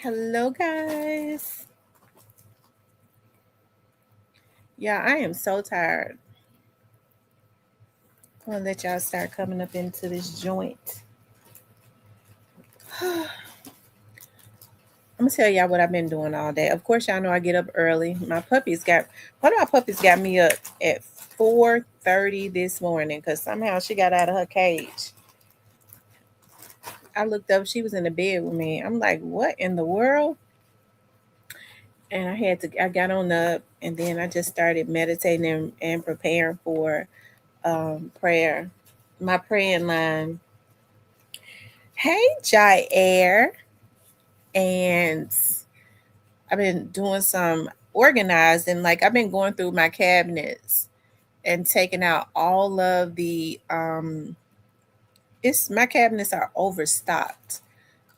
Hello, guys. Yeah, I am so tired. I'm gonna let y'all start coming up into this joint. I'm gonna tell y'all what I've been doing all day. Of course, y'all know I get up early. One of my puppies got me up at 4:30 this morning because somehow she got out of her cage. I looked up, she was in the bed with me. I'm like, what in the world? And I got on up and then I just started meditating and preparing for prayer. My praying line. Hey, Jair. And I've been doing some organizing. Like I've been going through my cabinets and taking out all of the it's my cabinets are overstocked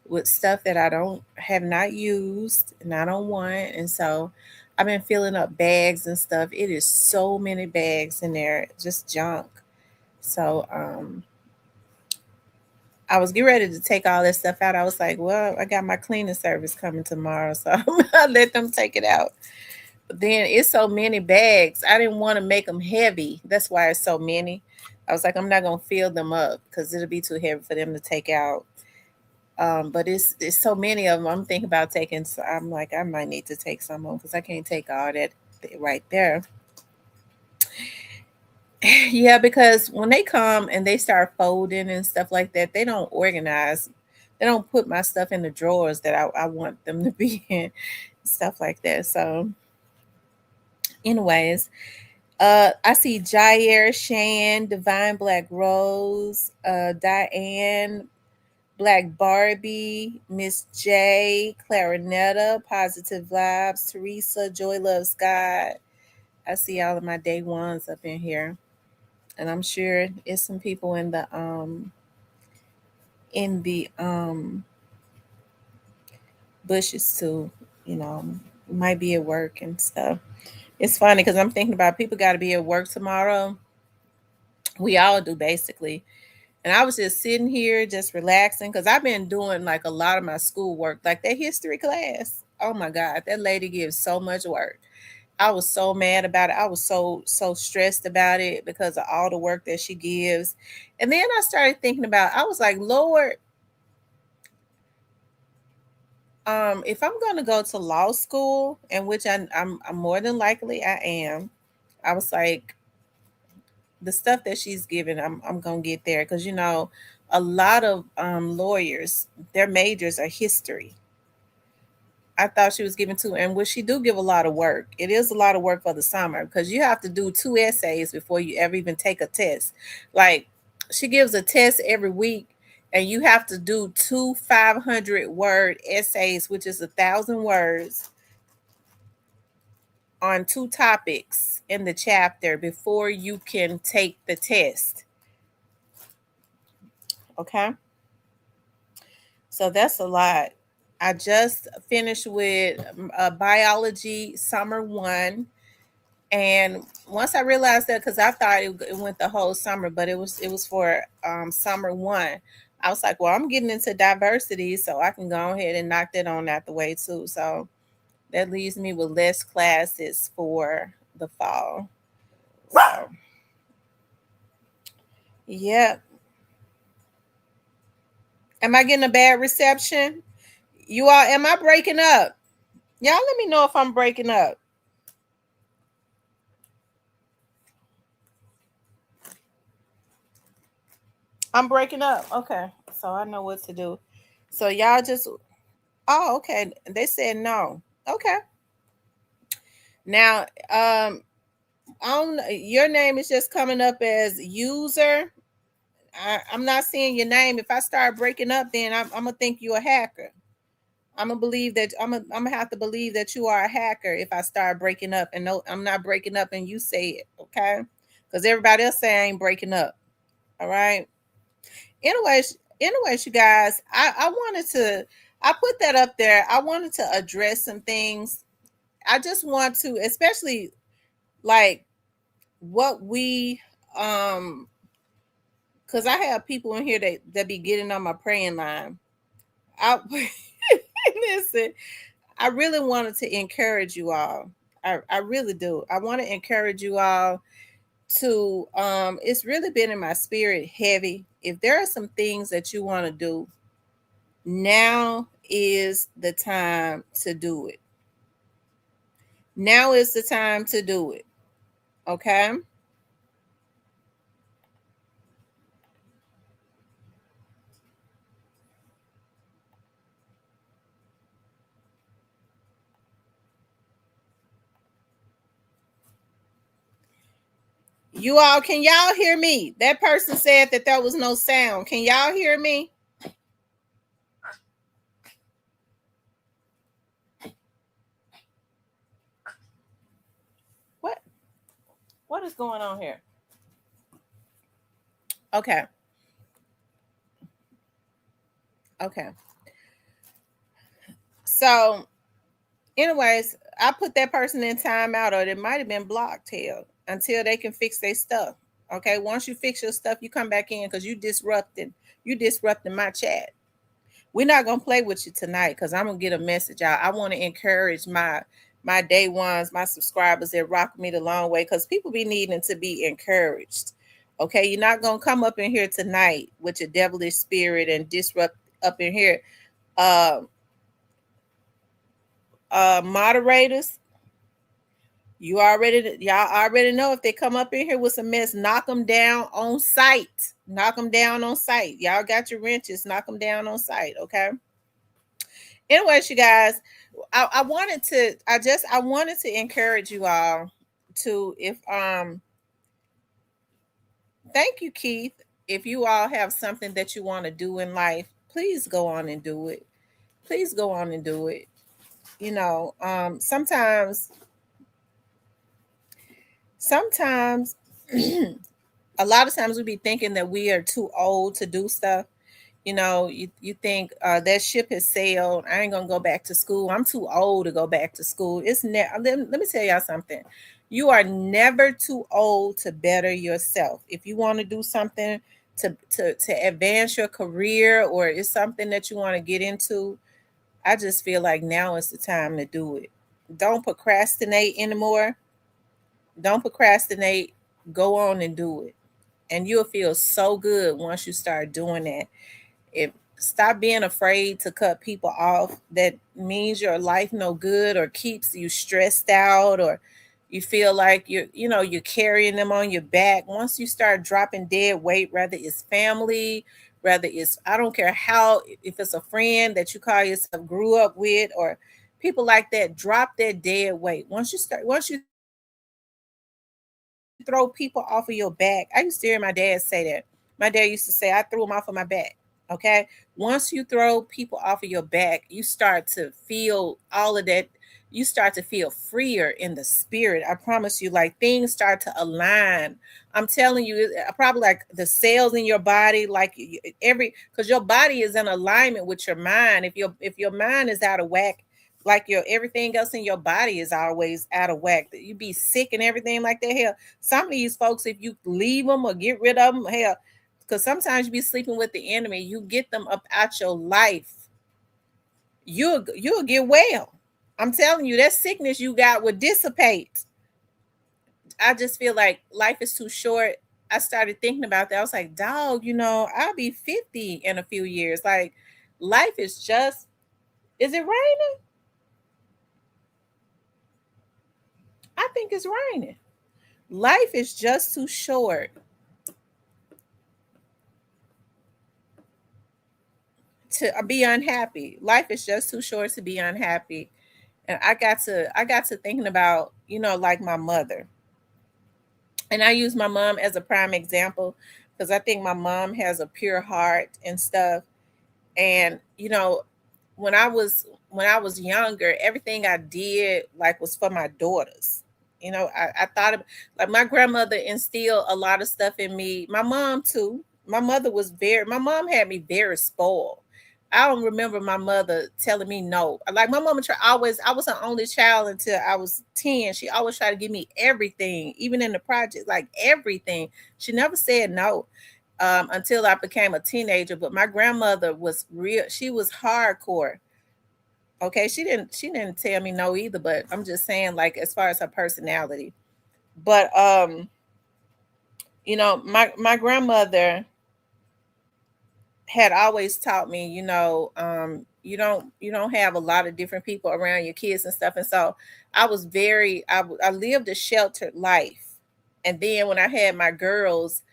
with stuff that I don't have not used and I don't want. And so I've been filling up bags and stuff. It is so many bags in there, just junk. So I was getting ready to take all that stuff out. I was like, well, I got my cleaning service coming tomorrow, so I'm gonna let them take it out. But then it's so many bags. I didn't want to make them heavy. That's why it's so many. I was like, I'm not gonna fill them up because it'll be too heavy for them to take out. But it's so many of them. I'm thinking about taking. So I'm like, I might need to take some home because I can't take all that right there. Yeah, because when they come and they start folding and stuff like that, they don't organize. They don't put my stuff in the drawers that I want them to be in, stuff like that. So, anyways, I see Jair, Shan, Divine Black Rose, Diane, Black Barbie, Miss J, Clarinetta, Positive Vibes, Teresa, Joy Loves God. I see all of my day ones up in here. And I'm sure it's some people in the bushes too, you know, might be at work and stuff. It's funny because I'm thinking about people got to be at work tomorrow. We all do basically. And I was just sitting here just relaxing because I've been doing like a lot of my schoolwork, like that history class. Oh my God, that lady gives so much work. I was so mad about it. I was so stressed about it because of all the work that she gives. And then I started thinking about, I was like, Lord, if I'm going to go to law school, and which I'm more than likely I am, I was like, the stuff that she's giving, I'm gonna get there because a lot of lawyers, their majors are history. I thought she was giving two, and what she do give a lot of work. It is a lot of work for the summer because you have to do two essays before you ever even take a test. Like she gives a test every week, and you have to do two 500-word essays, which is 1,000 words on two topics in the chapter before you can take the test. Okay, so that's a lot. I just finished with biology summer one. And once I realized that, because I thought it went the whole summer, but it was for summer one. I was like, well, I'm getting into diversity, so I can go ahead and knock that on out the way too. So that leaves me with less classes for the fall. So yeah, am I getting a bad reception? You all, am I breaking up? Y'all, let me know if I'm breaking up. I'm breaking up. Okay, so I know what to do. So y'all just, oh, okay. They said no. Okay. Now, on your name is just coming up as user. I'm not seeing your name. If I start breaking up, then I'm gonna think you a hacker. I'm gonna believe that I'm gonna have to believe that you are a hacker if I start breaking up. And no, I'm not breaking up, and you say it, okay? Because everybody else say I ain't breaking up. All right. Anyways, you guys, I wanted to. I put that up there. I wanted to address some things. I just want to, especially like what we because I have people in here that be getting on my praying line. I Listen, I really wanted to encourage you all. I really do. I want to encourage you all to it's really been in my spirit heavy. If there are some things that you want to do, now is the time to do it. Now is the time to do it. Okay? You all, can y'all hear me? That person said that there was no sound. Can y'all hear me? What? What is going on here? Okay. Okay. So, anyways, I put that person in timeout, or it might have been blocked hell until they can fix their stuff. Okay. Once you fix your stuff, you come back in because you disrupting my chat. We're not gonna play with you tonight because I'm gonna get a message out. I want to encourage my day ones, my subscribers that rock me the long way, because people be needing to be encouraged. Okay, you're not gonna come up in here tonight with your devilish spirit and disrupt up in here. Uh, Moderators, y'all already know if they come up in here with some mess, knock them down on sight. Knock them down on sight. Y'all got your wrenches, knock them down on sight. Okay. Anyways, you guys, I wanted to encourage you all to, if thank you, Keith. If you all have something that you want to do in life, please go on and do it. Please go on and do it. Sometimes a lot of times we be thinking that we are too old to do stuff. You think that ship has sailed. I ain't gonna go back to school. I'm too old to go back to school. Let me tell y'all something. You are never too old to better yourself. If you want to do something to advance your career, or it's something that you want to get into, I just feel like now is the time to do it. Don't procrastinate anymore. Don't procrastinate. Go on and do it. And you'll feel so good once you start doing that. If Stop being afraid to cut people off that means your life no good, or keeps you stressed out, or you feel like you're carrying them on your back. Once you start dropping dead weight, whether it's family, whether it's, I don't care how, if it's a friend that you call yourself grew up with, or people like that, drop that dead weight. Once you throw people off of your back. I used to hear my dad say that. My dad used to say, I threw them off of my back. Okay. Once you throw people off of your back, you start to feel all of that. You start to feel freer in the spirit. I promise you, like things start to align. I'm telling you, probably like the cells in your body, like because your body is in alignment with your mind. If your mind is out of whack, like your everything else in your body is always out of whack. You be sick and everything like that. Hell, some of these folks, if you leave them or get rid of them, hell, because sometimes you be sleeping with the enemy, you get them up out your life, you'll get well. I'm telling you, that sickness you got will dissipate. I just feel like life is too short. I started thinking about that. I was like, dog, I'll be 50 in a few years. Like, life is just, is it raining? I think it's raining. Life is just too short to be unhappy. Life is just too short to be unhappy. And I got to thinking about, like my mother. And I use my mom as a prime example because I think my mom has a pure heart and stuff. And when I was younger, everything I did like was for my daughters. I thought of, like, my grandmother instilled a lot of stuff in me. My mom too. My mom had me very spoiled. I don't remember my mother telling me no. Like, my mama I was her only child until I was 10. She always tried to give me everything, even in the project, like everything. She never said no until I became a teenager. But my grandmother was real. She was hardcore. Okay, she didn't tell me no either, but I'm just saying, like, as far as her personality. But my grandmother had always taught me, you don't have a lot of different people around your kids and stuff. And so I lived a sheltered life. And then when I had my girls,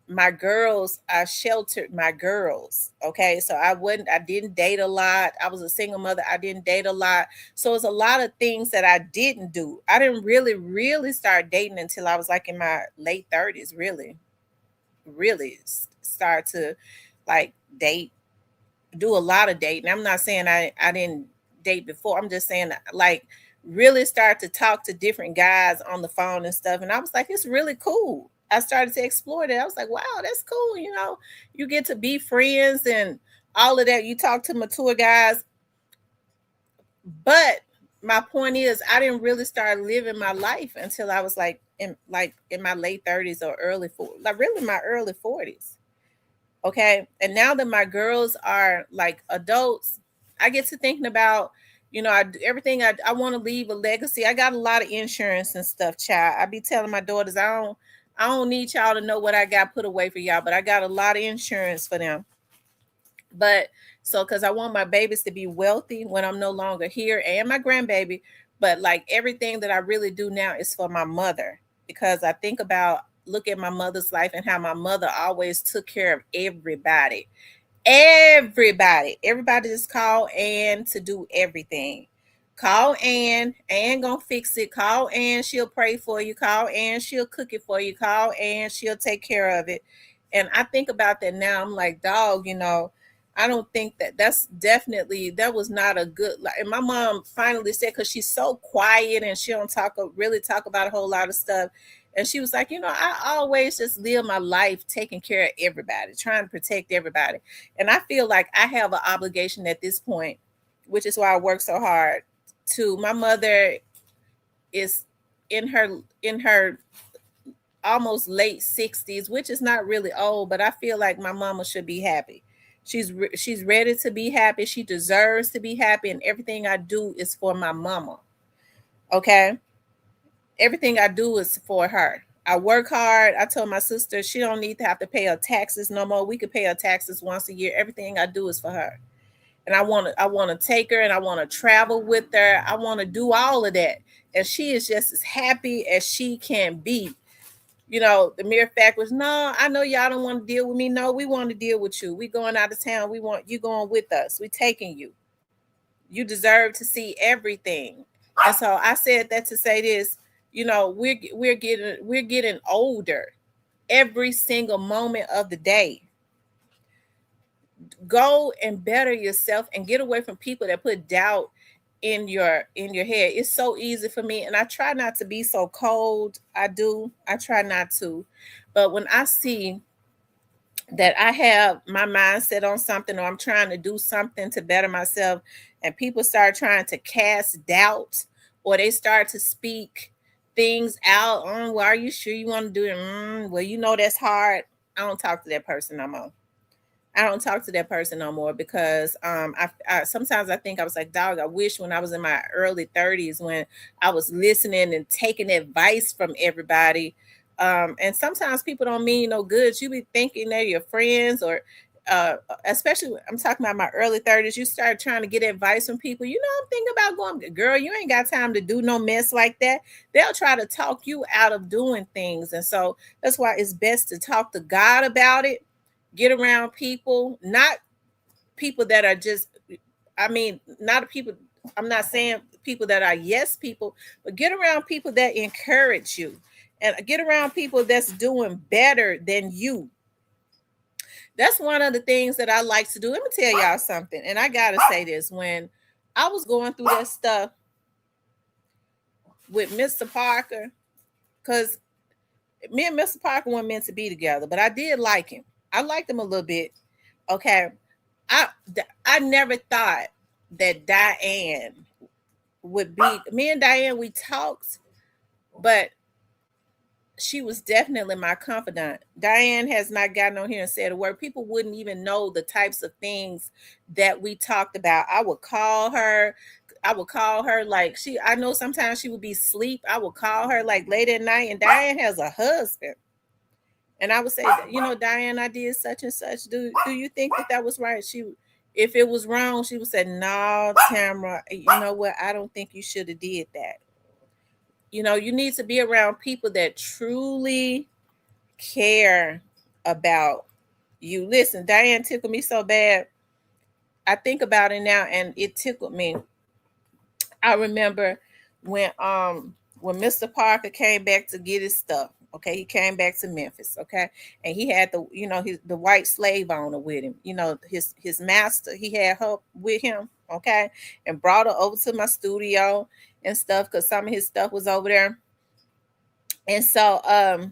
I sheltered my girls. Okay. So I didn't date a lot. I was a single mother. I didn't date a lot. So it's a lot of things that I didn't do. I didn't really, really start dating until I was like in my late 30s, really, really start to like date, do a lot of dating. I'm not saying I didn't date before. I'm just saying like really start to talk to different guys on the phone and stuff. And I was like, it's really cool. I started to explore that. I was like, wow, that's cool. You get to be friends and all of that. You talk to mature guys. But my point is, I didn't really start living my life until I was like in my late 30s or early 40s, like really my early 40s. Okay. And now that my girls are like adults, I get to thinking about, I do everything. I want to leave a legacy. I got a lot of insurance and stuff, child. I be telling my daughters, I don't need y'all to know what I got put away for y'all, but I got a lot of insurance for them. But so, because I want my babies to be wealthy when I'm no longer here, and my grandbaby. But like everything that I really do now is for my mother, because I think about, look at my mother's life and how my mother always took care of everybody. Everybody just call Ann to do everything. Call Ann gonna fix it. Call Ann, she'll pray for you. Call Ann, she'll cook it for you. Call Ann, she'll take care of it. And I think about that now. I'm like, dog, I don't think that was not a good, like. And my mom finally said, because she's so quiet and she don't really talk about a whole lot of stuff. And she was like, I always just live my life taking care of everybody, trying to protect everybody. And I feel like I have an obligation at this point, which is why I work so hard. To my mother is in her almost late 60s, which is not really old, but I feel like my mama should be happy. She's ready to be happy. She deserves to be happy, and everything I do is for my mama. Okay? Everything I do is for her. I work hard. I told my sister she don't need to have to pay her taxes no more. We could pay her taxes once a year. Everything I do is for her. And I want to take her and I want to travel with her. I want to do all of that. And she is just as happy as she can be. The mere fact was, no, I know y'all don't want to deal with me. No, we want to deal with you. We going out of town. We want you going with us. We taking you. You deserve to see everything. And so I said that to say this, we're getting older every single moment of the day. Go and better yourself and get away from people that put doubt in your head. It's so easy for me, and I try not to be so cold. I try not to. But when I see that I have my mindset on something, or I'm trying to do something to better myself, and people start trying to cast doubt, or they start to speak things out on, well, are you sure you want to do it? Well, that's hard. I don't talk to that person no more. I don't talk to that person no more, because I sometimes I think I was like, dog, I wish when I was in my early 30s, when I was listening and taking advice from everybody. And sometimes people don't mean no good. You be thinking they're your friends, or especially I'm talking about my early 30s. You start trying to get advice from people. I'm thinking about going, girl, you ain't got time to do no mess like that. They'll try to talk you out of doing things. And so that's why it's best to talk to God about it. Get around people, not people that are just, not people, I'm not saying people that are yes people, but get around people that encourage you, and get around people that's doing better than you. That's one of the things that I like to do. Let me tell y'all something, and I gotta say this. When I was going through that stuff with Mr. Parker, because me and Mr. Parker weren't meant to be together, but I did like him. I liked him a little bit. Okay. I I never thought that Diane would be, me and Diane, we talked, but she was definitely my confidant. Diane has not gotten on here and said a word. People wouldn't even know the types of things that we talked about. I would call her. I would call her like I know sometimes she would be asleep. I would call her like late at night, and Diane has a husband. And I would say, Diane, I did such and such. Do you think that was right? If it was wrong, she would say, no, Tamara, you know what? I don't think you should have did that. You need to be around people that truly care about you. Listen, Diane tickled me so bad. I think about it now and it tickled me. I remember when Mr. Parker came back to get his stuff. Okay, he came back to Memphis. Okay, and he had the white slave owner with him. His master. He had her with him. Okay, and brought her over to my studio and stuff because some of his stuff was over there. And so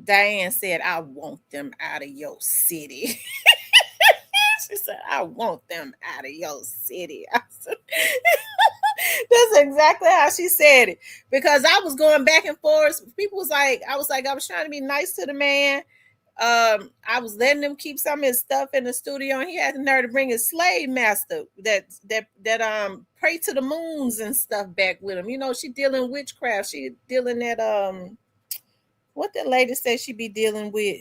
Diane said, I want them out of your city. She said, I want them out of your city. I said, that's exactly how she said it. Because I was going back and forth. People was like, I was trying to be nice to the man. I was letting him keep some of his stuff in the studio, and he had the nerve to bring his slave master that pray to the moons and stuff back with him. She dealing witchcraft. She dealing that what that lady said she be dealing with,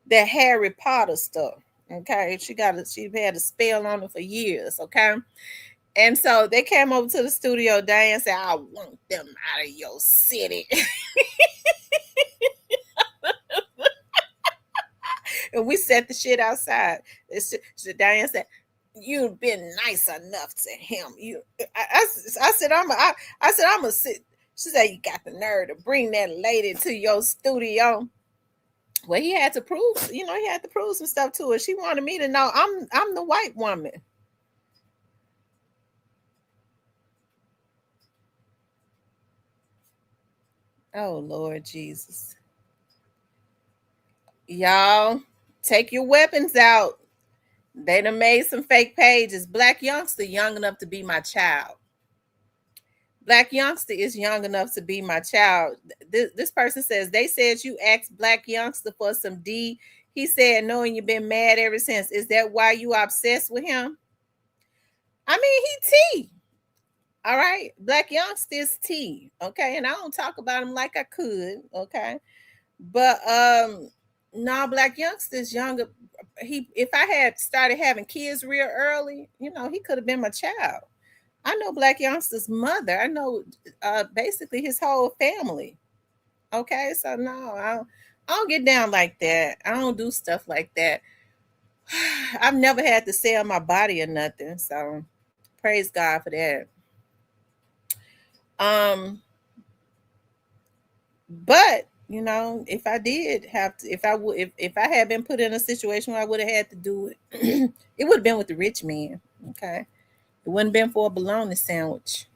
that Harry Potter stuff. Okay, she had a spell on her for years. Okay, and so they came over to the studio. Diane said, I want them out of your city. And we set the shit outside. Diane said, you've been nice enough to him. I said, I'm a sit. She said, you got the nerve to bring that lady to your studio. Well, he had to prove, he had to prove some stuff to her. She wanted me to know I'm the white woman. Oh, Lord Jesus. Y'all, take your weapons out. They done made some fake pages. Black youngster, young enough to be my child. Black youngster is young enough to be my child. This person says, they said you asked Black youngster for some D. He said no, and you've been mad ever since. Is that why you obsessed with him? I mean, he T. All right. Black youngster is T. Okay. And I don't talk about him like I could. Okay. But no, Black youngster is younger. If I had started having kids real early, he could have been my child. I know Black youngster's mother. I know basically his whole family. Okay, so no, I don't get down like that. I don't do stuff like that. I've never had to sell my body or nothing, so praise God for that. But if I did have to, if I had been put in a situation where I would have had to do it, it would have been with the rich man. Okay. It wouldn't have been for a bologna sandwich.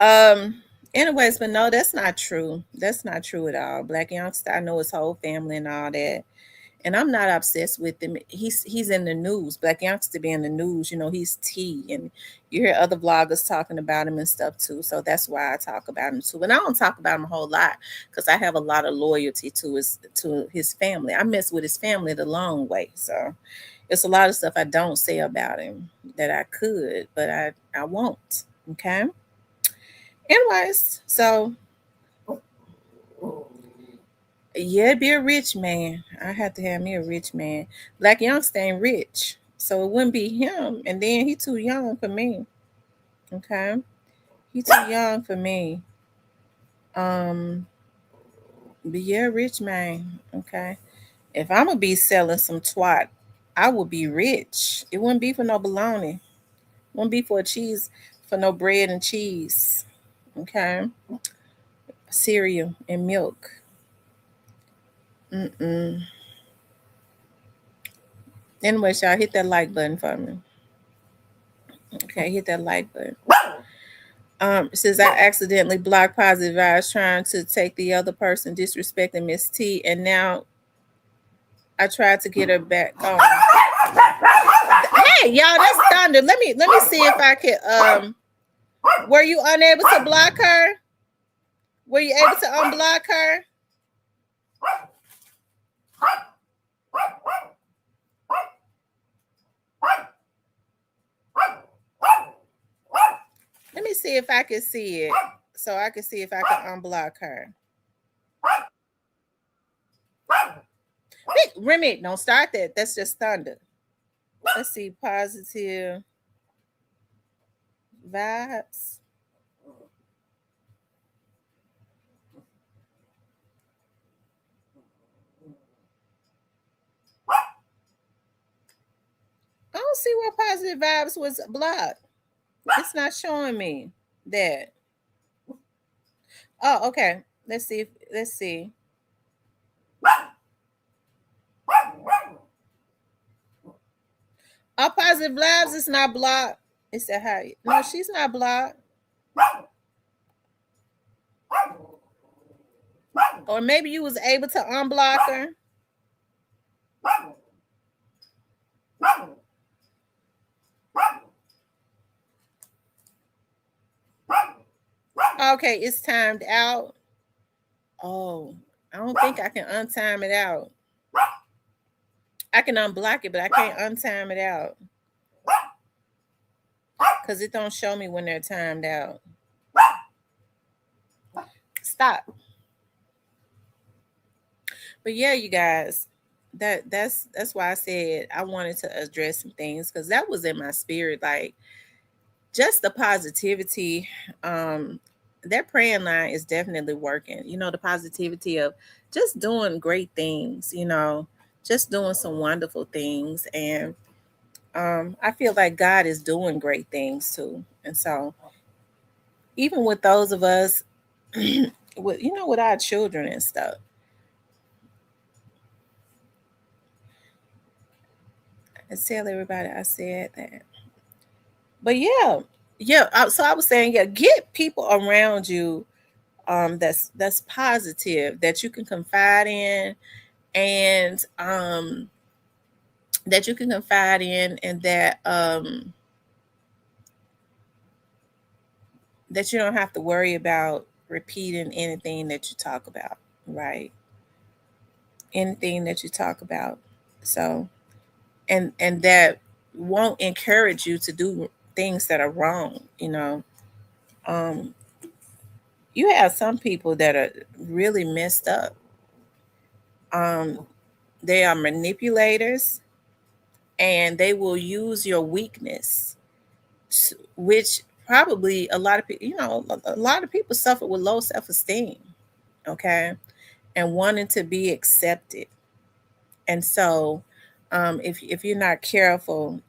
Anyways, but no, that's not true. That's not true at all. Black youngster, I know his whole family and all that. And I'm not obsessed with him. He's in the news. Black youngster be in the news. He's T, and you hear other vloggers talking about him and stuff too. So that's why I talk about him too. And I don't talk about him a whole lot because I have a lot of loyalty to his family. I mess with his family the long way. So it's a lot of stuff I don't say about him that I could, but I won't. Okay. Anyways, so yeah, be a rich man. I have to have me a rich man. Black youngster ain't rich, so it wouldn't be him. And then he too young for me. Okay, he too young for me. But yeah, rich man. Okay, if I'm gonna be selling some twat, I would be rich. It wouldn't be for no bologna. It wouldn't be for cheese, for no bread and cheese. Okay, cereal and milk. Mm-mm. Anyway, y'all hit that like button for me. Okay, hit that like button. Says I accidentally blocked positive vibes trying to take the other person disrespecting Miss T, and now I tried to get her back on. Hey, y'all, that's thunder. Let me see if I can. Were you unable to block her? Were you able to unblock her? Let me see if I can see it. So I can see if I can unblock her. Wait, Remy, don't start that. That's just thunder. Let's see, positive vibes. I don't see where positive vibes was blocked. It's not showing me that. Oh, okay. Let's see. Let's see. All positive vibes is not blocked. It said hi. No, she's not blocked. Or maybe you was able to unblock her. Okay, it's timed out. Oh, I don't think I can untime it out. I can unblock it, but I can't untime it out. Because it don't show me when they're timed out. Stop. But yeah, you guys, that's why I said I wanted to address some things because that was in my spirit. Like just the positivity. That praying line is definitely working. You know, the positivity of just doing great things, you know, just doing some wonderful things. And I feel like God is doing great things too. And so even with those of us with with our children and stuff. I tell everybody I said that. But yeah, yeah. So I was saying, yeah, get people around you that's positive that you can confide in and and that you don't have to worry about repeating anything that you talk about, right? Anything that you talk about. So and that won't encourage you to do things that are wrong, you know. Um you have some people that are really messed up. Um they are manipulators and they will use your weakness, which probably a lot of people, a lot of people suffer with low self-esteem, okay, and wanting to be accepted. And so, if you're not careful,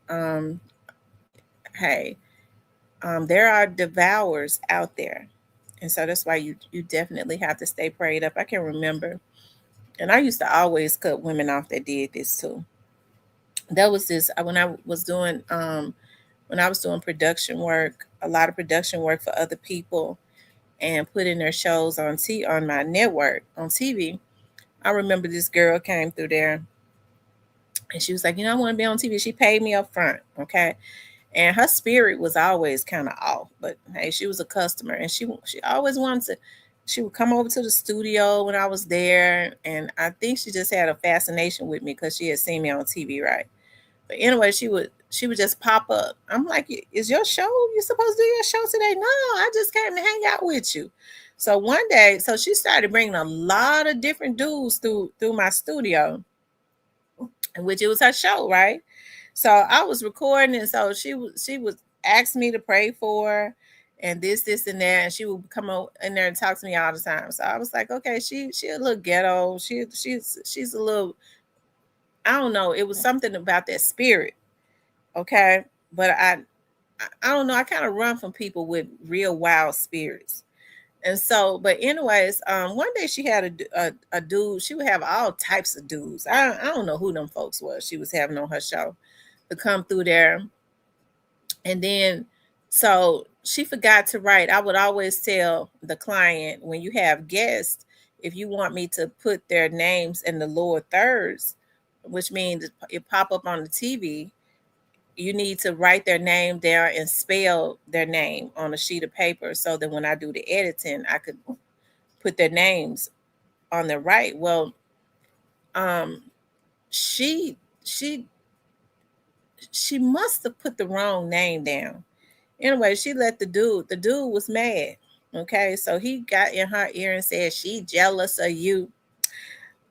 hey, there are devourers out there, and so that's why you definitely have to stay prayed up. I can remember, and I used to always cut women off that did this too. That was this when I was doing production work, a lot of production work for other people, and putting their shows on my network on TV. I remember this girl came through there, and she was like, I want to be on TV. She paid me up front, okay. And her spirit was always kind of off, but hey, she was a customer, and she always wanted to. She would come over to the studio when I was there, and I think she just had a fascination with me because she had seen me on TV, right? But anyway, she would just pop up. I'm like, is your show? You supposed to do your show today? No, I just came to hang out with you. So one day, so she started bringing a lot of different dudes through my studio, which it was her show, right? So I was recording, and so she would ask me to pray for her, and this, and that, and she would come in there and talk to me all the time. So I was like, okay, she a little ghetto. She's a little, I don't know. It was something about that spirit, okay. But I don't know. I kind of run from people with real wild spirits. And so, but anyways, one day she had a dude. She would have all types of dudes. I don't know who them folks was. She was having on her show to come through there, and then so she forgot to write. I would always tell the client when you have guests, if you want me to put their names in the lower thirds, which means it pop up on the TV, you need to write their name down and spell their name on a sheet of paper so that when I do the editing, I could put their names on the right. Well, she she she must have put the wrong name down. Anyway, she let the dude was mad. Okay, so he got in her ear and said she jealous of you,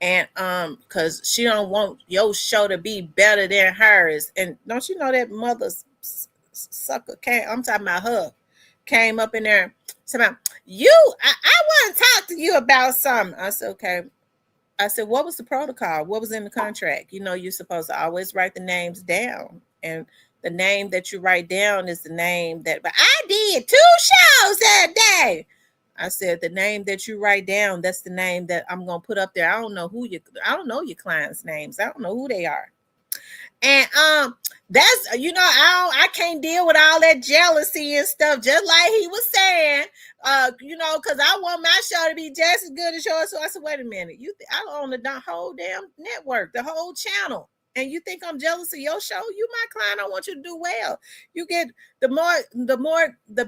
and because she don't want your show to be better than hers. And don't you know that sucker came, I'm talking about her, came up in there saying, I want to talk to you about something. I said, okay. I said, what was the protocol? What was in the contract? You know, you're supposed to always write the names down. And the name that you write down is the name that, but I did 2 shows that day. I said, the name that you write down, that's the name that I'm going to put up there. I don't know your clients' names. I don't know who they are. And that's, I can't deal with all that jealousy and stuff, just like he was saying. Because I want my show to be just as good as yours. So I said, wait a minute, I own the whole damn network, the whole channel. And you think I'm jealous of your show? You my client, I want you to do well. You get the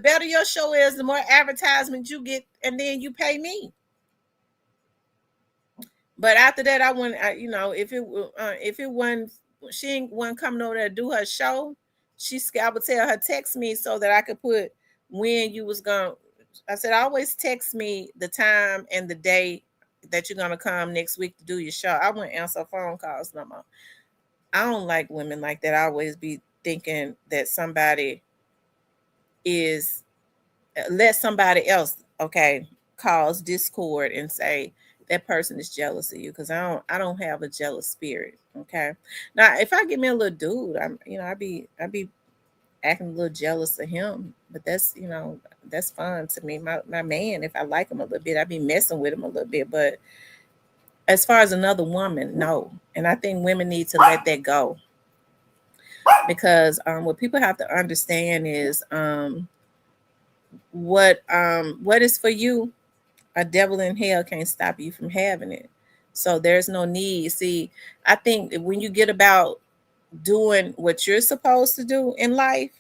better your show is, the more advertisement you get, and then you pay me. But after that, I wouldn't. If it wasn't, she wasn't coming over there to do her show. I would tell her, text me so that I could put when you was gonna. I said, always text me the time and the day that you're gonna come next week to do your show. I wouldn't answer phone calls no more. I don't like women like that. I always be thinking that somebody is let somebody else cause discord and say that person is jealous of you, because I don't have a jealous spirit. Okay, now if I get me a little dude, I'd be acting a little jealous of him, but that's fun to me. My man, if I like him a little bit, I'd be messing with him a little bit. But as far as another woman, no. And I think women need to let that go, because what people have to understand is what is for you, a devil in hell can't stop you from having it. So there's no need. See, I think when you get about doing what you're supposed to do in life,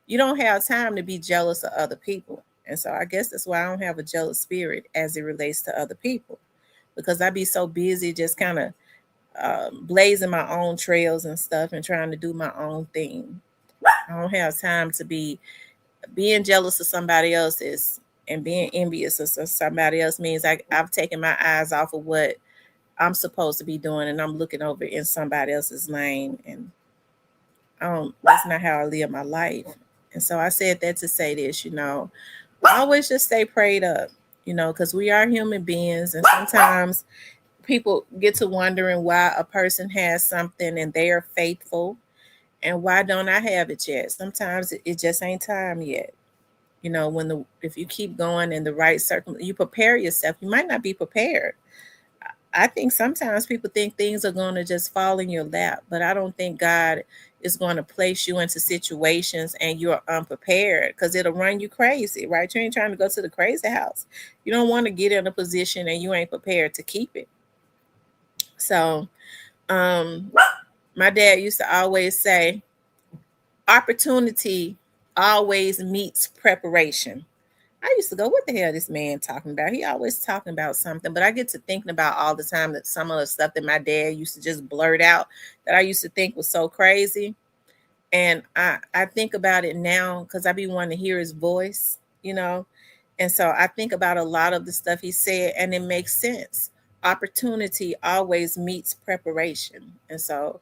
you don't have time to be jealous of other people. And so I guess that's why I don't have a jealous spirit as it relates to other people, because I be so busy just kind of blazing my own trails and stuff and trying to do my own thing. I don't have time to be being jealous of somebody else's and being envious of somebody else. Means I've taken my eyes off of what I'm supposed to be doing, and I'm looking over in somebody else's lane, and that's not how I live my life. And so I said that to say this, always just stay prayed up, because we are human beings, and sometimes people get to wondering why a person has something and they are faithful, and why don't I have it yet? Sometimes it just ain't time yet. If you keep going in the right circle, you prepare yourself. You might not be prepared. I think sometimes people think things are going to just fall in your lap, but I don't think God is going to place you into situations and you're unprepared, because it'll run you crazy, right? You ain't trying to go to the crazy house. You don't want to get in a position and you ain't prepared to keep it. So, my dad used to always say, opportunity always meets preparation. I used to go, what the hell this man talking about? He always talking about something. But I get to thinking about all the time that some of the stuff that my dad used to just blurt out that I used to think was so crazy. And I think about it now because I be wanting to hear his voice, And so I think about a lot of the stuff he said, and it makes sense. Opportunity always meets preparation. And so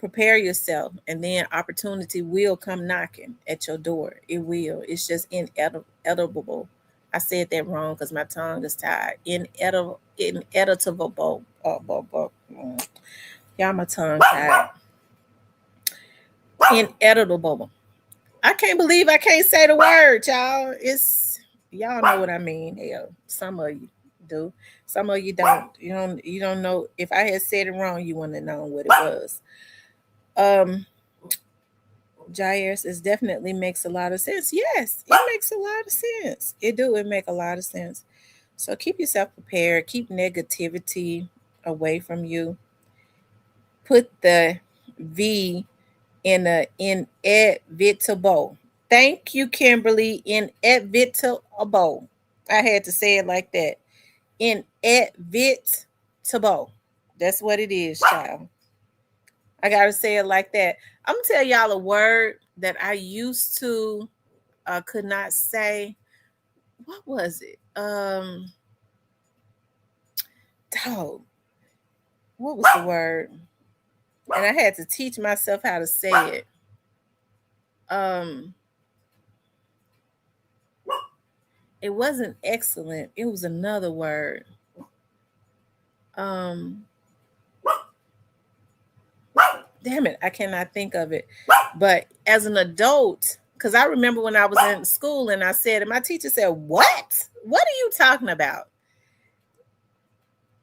prepare yourself, and then opportunity will come knocking at your door. It will. It's just inedible. I said that wrong because my tongue is tired. Ineditable. Y'all, my tongue tired. Ineditable. I can't believe I can't say the word, y'all. Y'all know what I mean. Hell, some of you do. Some of you don't. You don't know. If I had said it wrong, you wouldn't have known what it was. Jair says definitely makes a lot of sense. Yes, it makes a lot of sense. It make a lot of sense. So keep yourself prepared. Keep negativity away from you. Put the V in a inevitable. Thank you, Kimberly. Inevitable. I had to say it like that. Inevitable. That's what it is, child. I gotta say it like that. I'm gonna tell y'all a word that I used to could not say. What was it? Dog. What was the word? And I had to teach myself how to say it. Um, it wasn't excellent. It was another word. Um, damn it, I cannot think of it. But as an adult, because I remember when I was in school and I said, and my teacher said, "What? What are you talking about?"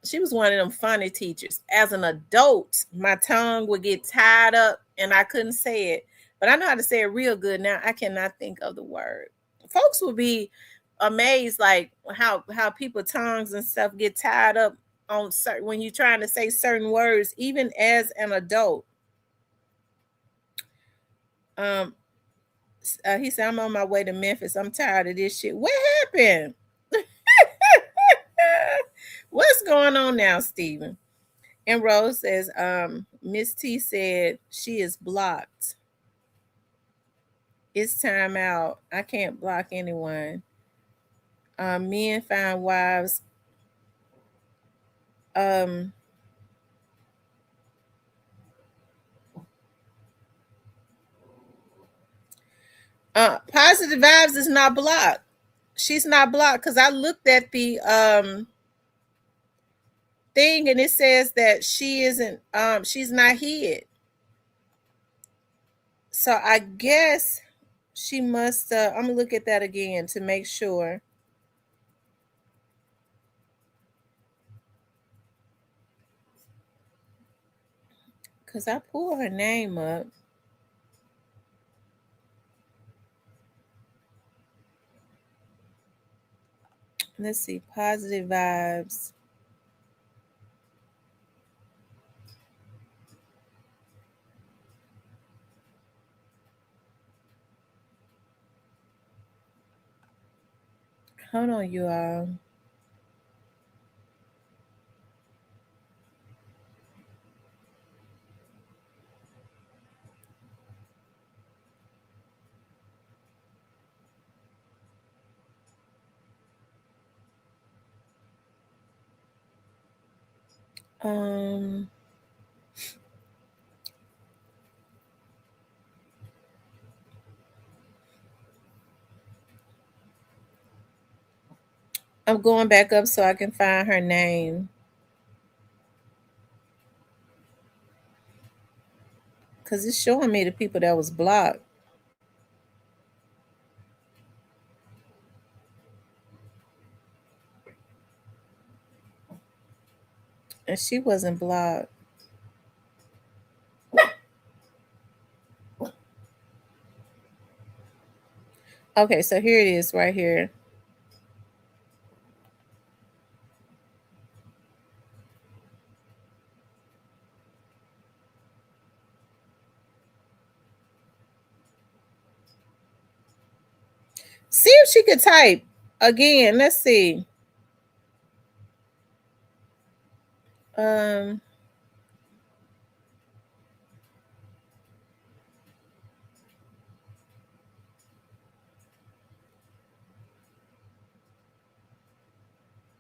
She was one of them funny teachers. As an adult, my tongue would get tied up and I couldn't say it. But I know how to say it real good now. I cannot think of the word. Folks would be amazed, like how people tongues and stuff get tied up on certain when you're trying to say certain words, even as an adult. Um, he said, "I'm on my way to Memphis. I'm tired of this shit." What happened? What's going on now, Stephen? And Rose says, Miss T said she is blocked. It's time out. I can't block anyone. Men find wives. Um, Positive vibes is not blocked. She's not blocked because I looked at the thing and it says that she isn't she's not hid. So I guess she must I'm gonna look at that again to make sure. Cause I pulled her name up. Let's see, positive vibes. Hold on, you all. Um, I'm going back up so I can find her name because it's showing me the people that was blocked, and she wasn't blocked. Okay, so here it is, right here. See if she could type again. Let's see. Um,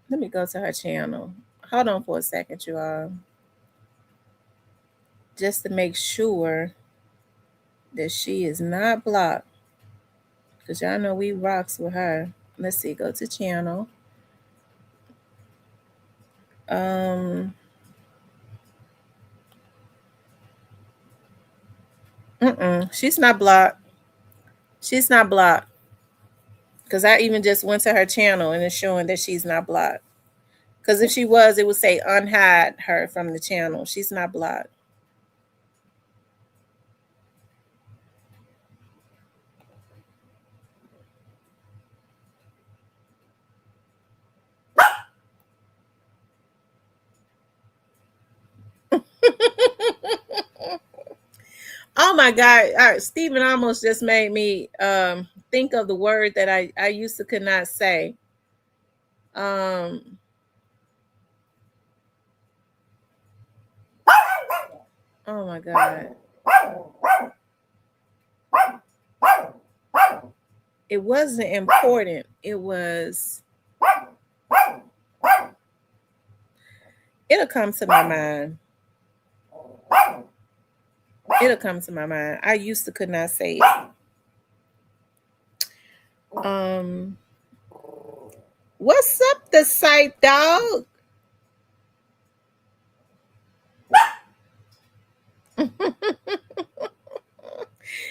let me go to her channel. Hold on for a second, you all, just to make sure that she is not blocked. Cause y'all know we rocks with her. Let's see. Go to channel. Um, she's not blocked. She's not blocked. Cause I even just went to her channel and it's showing that she's not blocked. Cause if she was, it would say unhide her from the channel. She's not blocked. Oh my God. All right, Stephen almost just made me think of the word that I used to could not say. Um, oh my God. It wasn't important. It'll come to my mind. It'll come to my mind. I used to could not say it. Um, what's up the site, dog?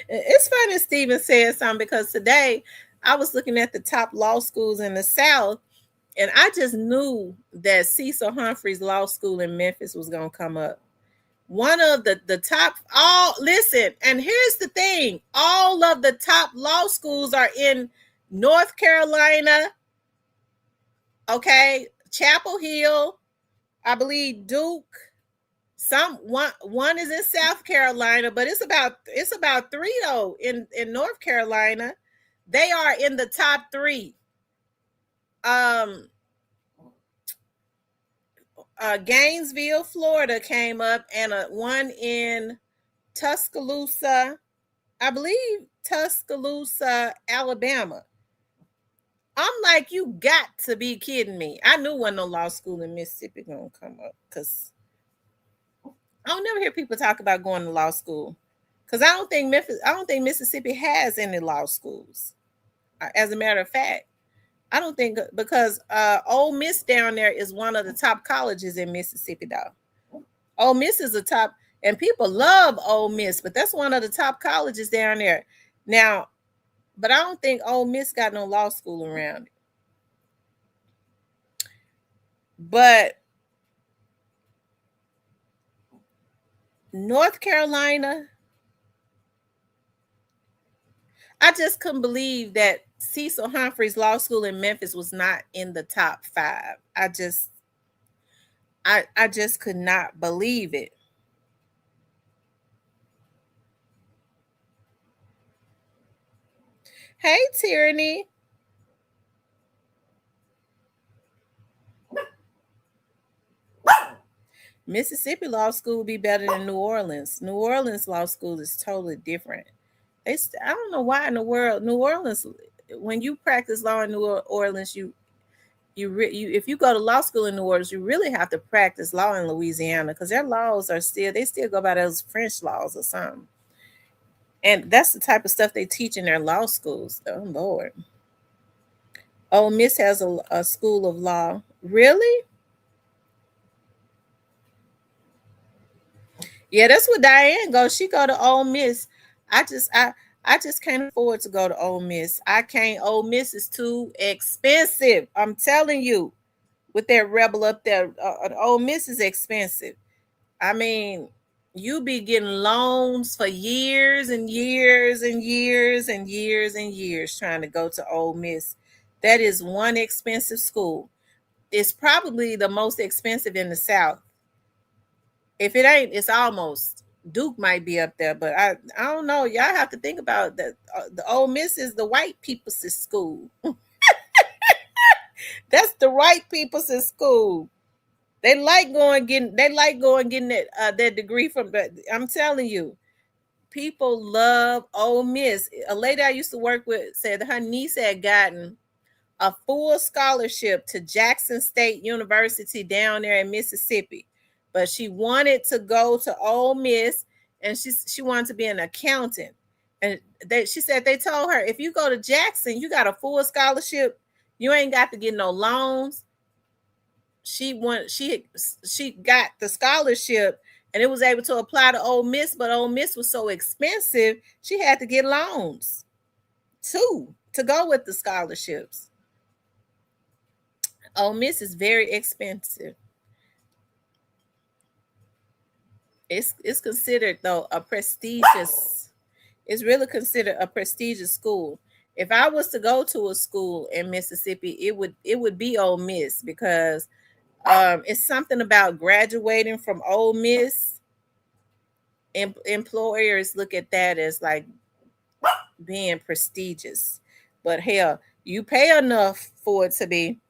It's funny Steven said something because today I was looking at the top law schools in the South, and I just knew that Cecil Humphreys Law School in Memphis was going to come up. One of the top, all listen, and here's the thing, all of the top law schools are in North Carolina, okay, Chapel Hill, I believe Duke, one is in South Carolina, but it's about three though in North Carolina. They are in the top three. um Gainesville, Florida came up, and one in Tuscaloosa, I believe Tuscaloosa, Alabama. I'm like, you got to be kidding me. I knew wasn't no law school in Mississippi gonna come up, because I don't never hear people talk about going to law school. Because I don't think Mississippi has any law schools. As a matter of fact, I don't think, because Ole Miss down there is one of the top colleges in Mississippi, though. Ole Miss is a top, and people love Ole Miss, but that's one of the top colleges down there. Now, but I don't think Ole Miss got no law school around it. But North Carolina, I just couldn't believe that Cecil Humphreys Law School in Memphis was not in the top five. I just could not believe it. Hey, Tyranny. Mississippi Law School would be better than New Orleans. New Orleans Law School is totally different. I don't know why in the world New Orleans. When you practice law in New Orleans, you if you go to law school in New Orleans, you really have to practice law in Louisiana, because their laws are still go by those French laws or something. And that's the type of stuff they teach in their law schools. Oh Lord. Ole Miss has a school of law. Really? Yeah, that's what Diane goes. She go to Ole Miss. I just I just can't afford to go to Ole Miss. I can't. Ole Miss is too expensive. I'm telling you, with that rebel up there, Ole Miss is expensive. I mean, you be getting loans for years and years and years and years and years trying to go to Ole Miss. That is one expensive school. It's probably the most expensive in the South. If it ain't, it's almost. Duke might be up there, but I don't know. Y'all have to think about that. The Ole Miss is the white people's school. That's the white people's school. They like going getting that degree from. But I'm telling you, people love Ole Miss. A lady I used to work with said her niece had gotten a full scholarship to Jackson State University down there in Mississippi, but she wanted to go to Ole Miss, and she wanted to be an accountant. And she said they told her, if you go to Jackson, you got a full scholarship. You ain't got to get no loans. She got the scholarship, and it was able to apply to Ole Miss, but Ole Miss was so expensive she had to get loans too to go with the scholarships. Ole Miss is very expensive. It's considered though a prestigious. It's really considered a prestigious school. If I was to go to a school in Mississippi, it would be Ole Miss, because it's something about graduating from Ole Miss. Employers look at that as like being prestigious, but hell, you pay enough for it to be.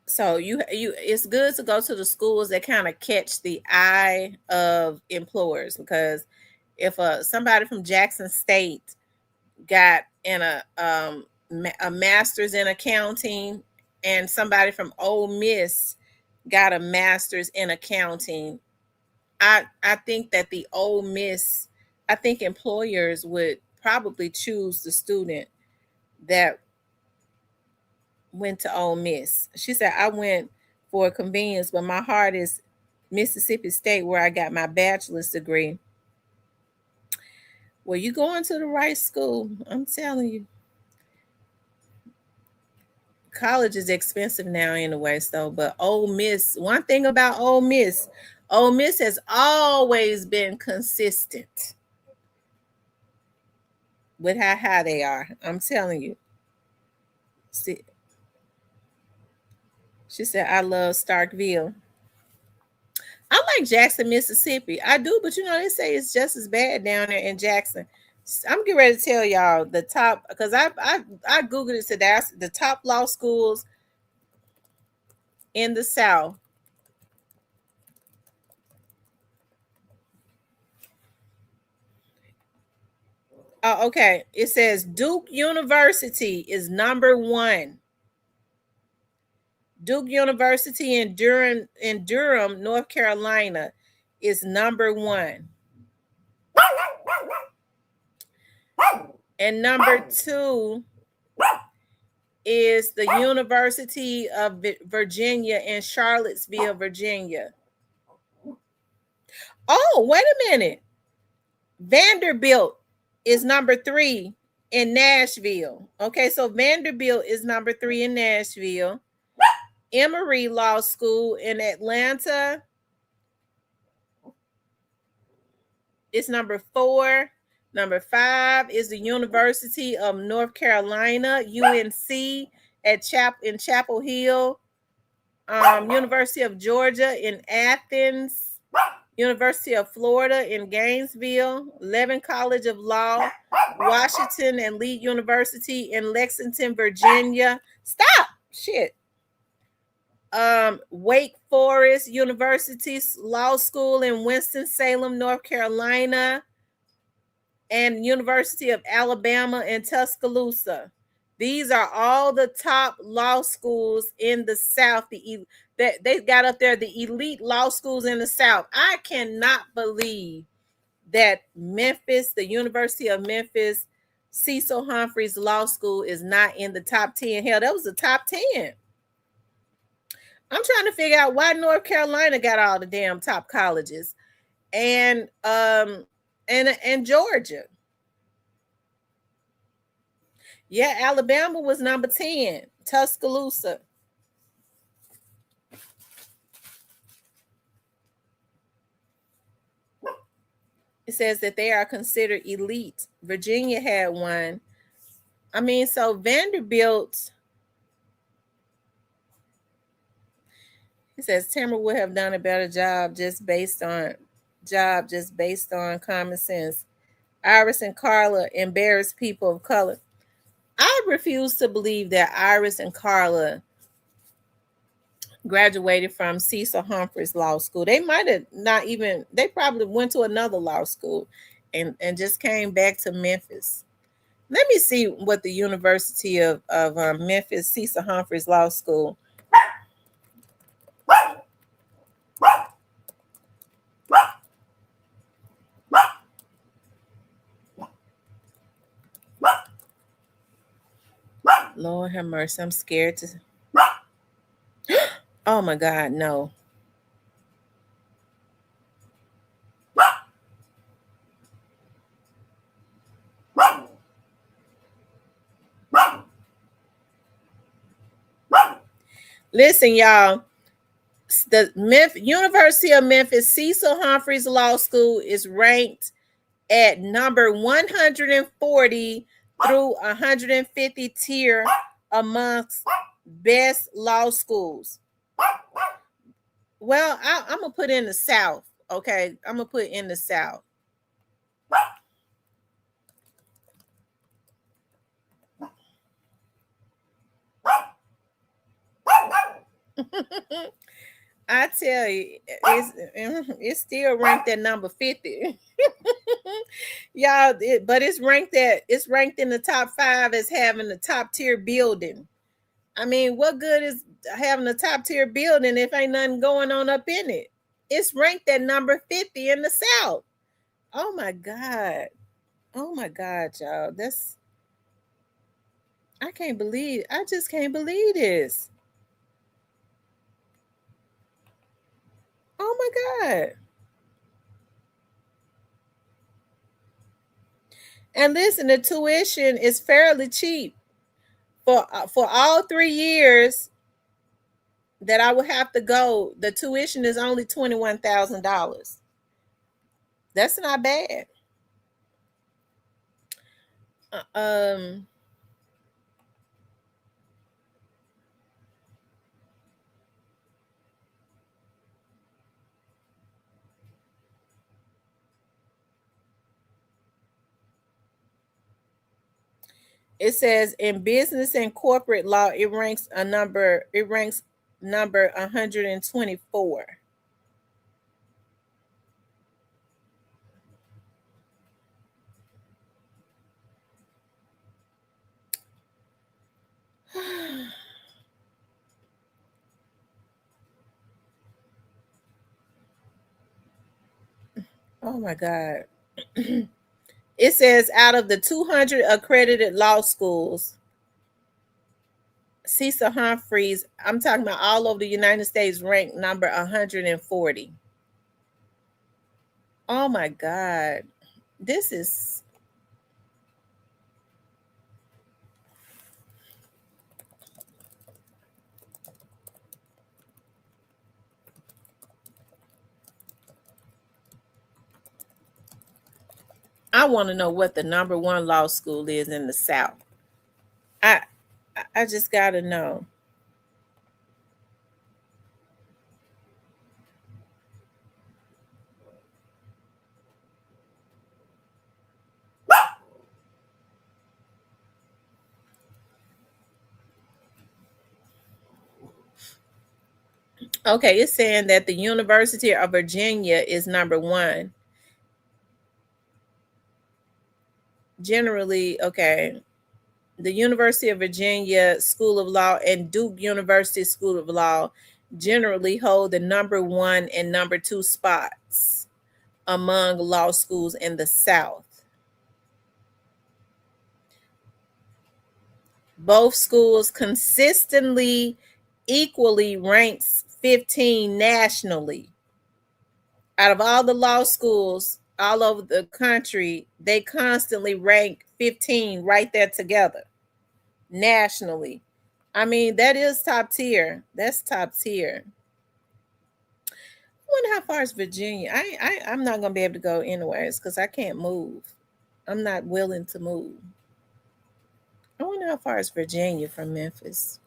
So you it's good to go to the schools that kind of catch the eye of employers, because if somebody from Jackson State got in a master's in accounting, and somebody from Ole Miss got a master's in accounting, I think that the Ole Miss, I think employers would probably choose the student that went to Ole Miss. She said, I went for convenience, but my heart is Mississippi State, where I got my bachelor's degree. Well, you going to the right school. I'm telling you. College is expensive now anyway, so but Ole Miss, one thing about Ole Miss has always been consistent with how high they are. I'm telling you. See, she said, I love Starkville. I like Jackson, Mississippi. I do, but they say it's just as bad down there in Jackson. I'm getting ready to tell y'all the top, because I googled it today. The top law schools in the South. Oh, okay. It says Duke University is number one. Duke University in Durham, North Carolina, is number one. And number two is the University of Virginia in Charlottesville, Virginia. Oh, wait a minute. Vanderbilt is number three in Nashville. Okay, so Vanderbilt is number three in Nashville. Emory Law School in Atlanta is number four. Number five is the University of North Carolina, UNC, in Chapel Hill. University of Georgia in Athens. University of Florida in Gainesville. Levin College of Law, Washington and Lee University in Lexington, Virginia. Stop! Shit. Wake Forest University Law School in Winston-Salem, North Carolina, and University of Alabama in Tuscaloosa. These are all the top law schools in the South. That they got up there, the elite law schools in the South. I cannot believe that Memphis, the University of Memphis, Cecil Humphreys Law School is not in the top 10. Hell, that was the top 10. I'm trying to figure out why North Carolina got all the damn top colleges, and Georgia. Yeah, Alabama was number 10. Tuscaloosa. It says that they are considered elite. Virginia had one. I mean, so Vanderbilt. It says Timber would have done a better job just based on common sense. Iris and Carla embarrassed people of color. I refuse to believe that Iris and Carla graduated from Cecil Humphreys Law School. They might have not even, they probably went to another law school and just came back to Memphis. Let me see what the University of Memphis Cecil Humphreys Law School. Lord have mercy. I'm scared to. Oh my God, no. Listen, y'all. The University of Memphis Cecil Humphreys Law School is ranked at number 140 through 150 tier amongst best law schools. Well, I'm gonna put in the South. Okay, I'm gonna put in the South. I tell you, it's still ranked at number 50. Y'all, but it's ranked in the top 5 as having the top tier building. I mean, what good is having a top tier building if ain't nothing going on up in it? It's ranked at number 50 in the South. Oh my God. Oh my God, y'all. I just can't believe this. Oh my God. And listen, the tuition is fairly cheap for all 3 years that I would have to go. The tuition is only $21,000. That's not bad. Uh, Um, it says in business and corporate law, it ranks number 124. Oh my God. It says out of the 200 accredited law schools, CISA Humphreys, I'm talking about all over the United States, ranked number 140. Oh my God. This is, I want to know what the number one law school is in the South. I I just got to know. Okay, it's saying that the University of Virginia is number one. Generally, okay, the University of Virginia School of Law and Duke University School of Law generally hold the number one and number two spots among law schools in the South. Both schools consistently equally ranks 15 nationally. Out of all the law schools all over the country, they constantly rank 15 right there together nationally. I mean, that is top tier. That's top tier. I wonder how far is Virginia. I'm not gonna be able to go anywhere because I can't move. I'm not willing to move. I wonder how far is Virginia from Memphis.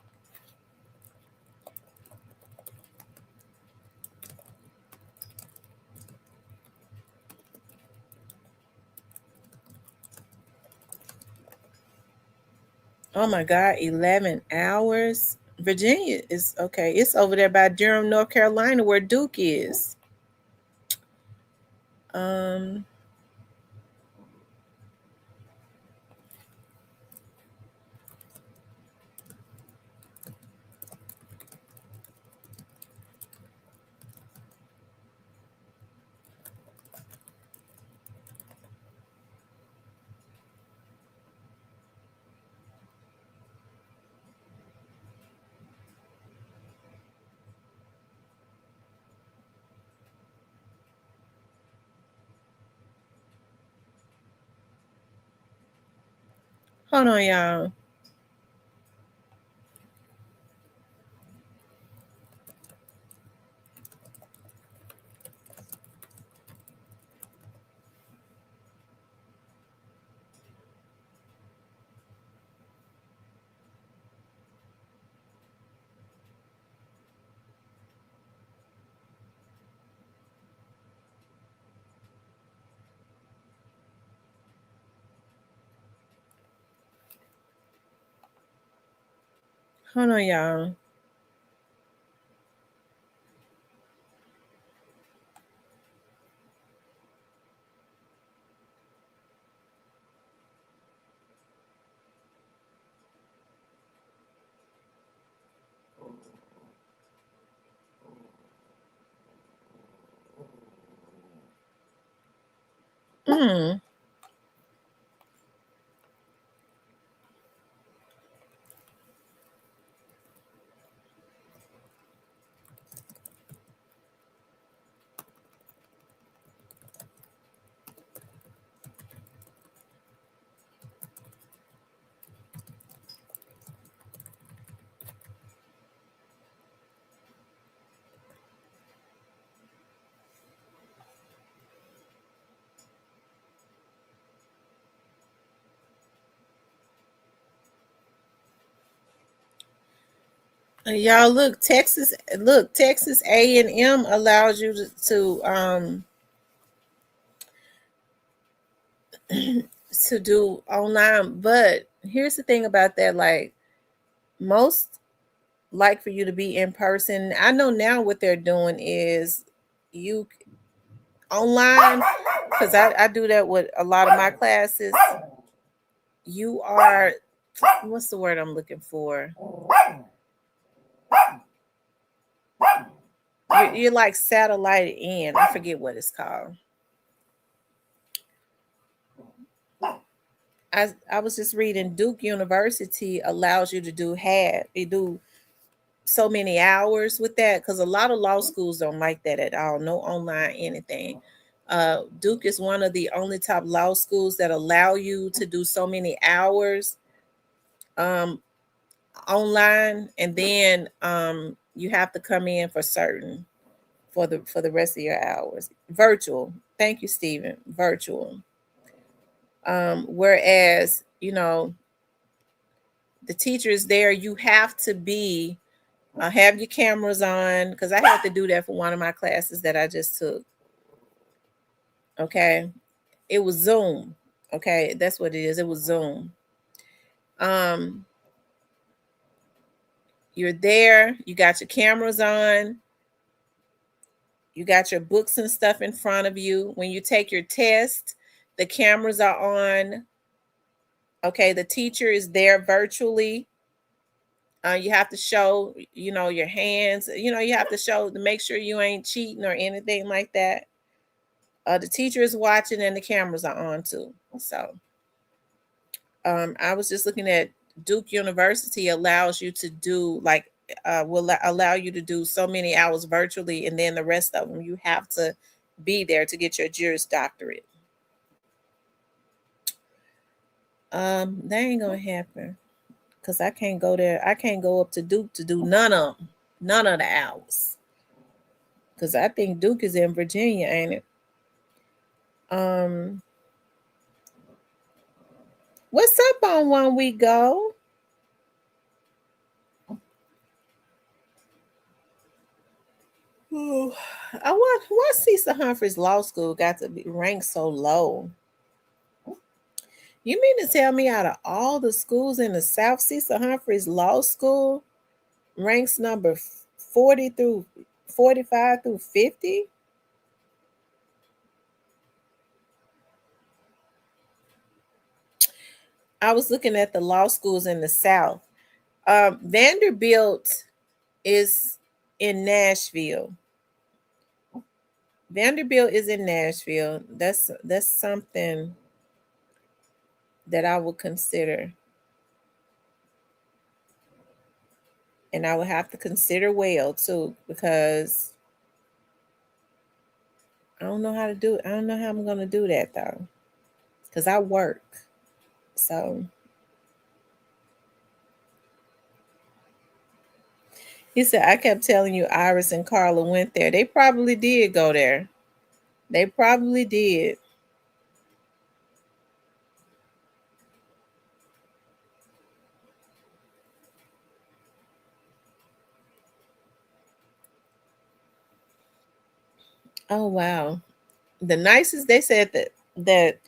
Oh my God, 11 hours. Virginia is okay. It's over there by Durham, North Carolina, where Duke is. Um, hold on, y'all. Hold on, y'all. Mm. Y'all look, Texas A&M allows you to do online, but here's the thing about that, like most like for you to be in person. I know now what they're doing is you online, because I do that with a lot of my classes. You are, what's the word I'm looking for? You're like satellite in. I forget what it's called. I was just reading Duke University allows you to do so many hours with that, because a lot of law schools don't like that at all. No online anything. Duke is one of the only top law schools that allow you to do so many hours um, online, and then you have to come in for certain for the rest of your hours. Virtual. Thank you, Stephen. Virtual. Whereas the teacher is there, you have to be have your cameras on, because I had to do that for one of my classes that I just took. Okay, it was Zoom. Okay, that's what it is. It was Zoom. Um, you're there. You got your cameras on. You got your books and stuff in front of you. When you take your test, the cameras are on. Okay, the teacher is there virtually. You have to show, your hands. You have to show to make sure you ain't cheating or anything like that. The teacher is watching and the cameras are on too. So I was just looking at Duke University allows you to do like will allow you to do so many hours virtually, and then the rest of them you have to be there to get your Juris Doctorate. That ain't gonna happen because I can't go there. I can't go up to Duke to do none of the hours, because I think Duke is in Virginia, ain't it? Um, what's up on One Week Go? Ooh, why Cecil Humphreys Law School got to be ranked so low? You mean to tell me out of all the schools in the South, Cecil Humphreys Law School ranks number 40 through 45 through 50? I was looking at the law schools in the South. Vanderbilt is in Nashville. Vanderbilt is in Nashville. That's something that I would consider. And I would have to consider well too, because I don't know how to do it. I don't know how I'm gonna do that though. Because I work. So he said, I kept telling you Iris and Carla went there. They probably did go there. They probably did. Oh wow. The nicest, they said that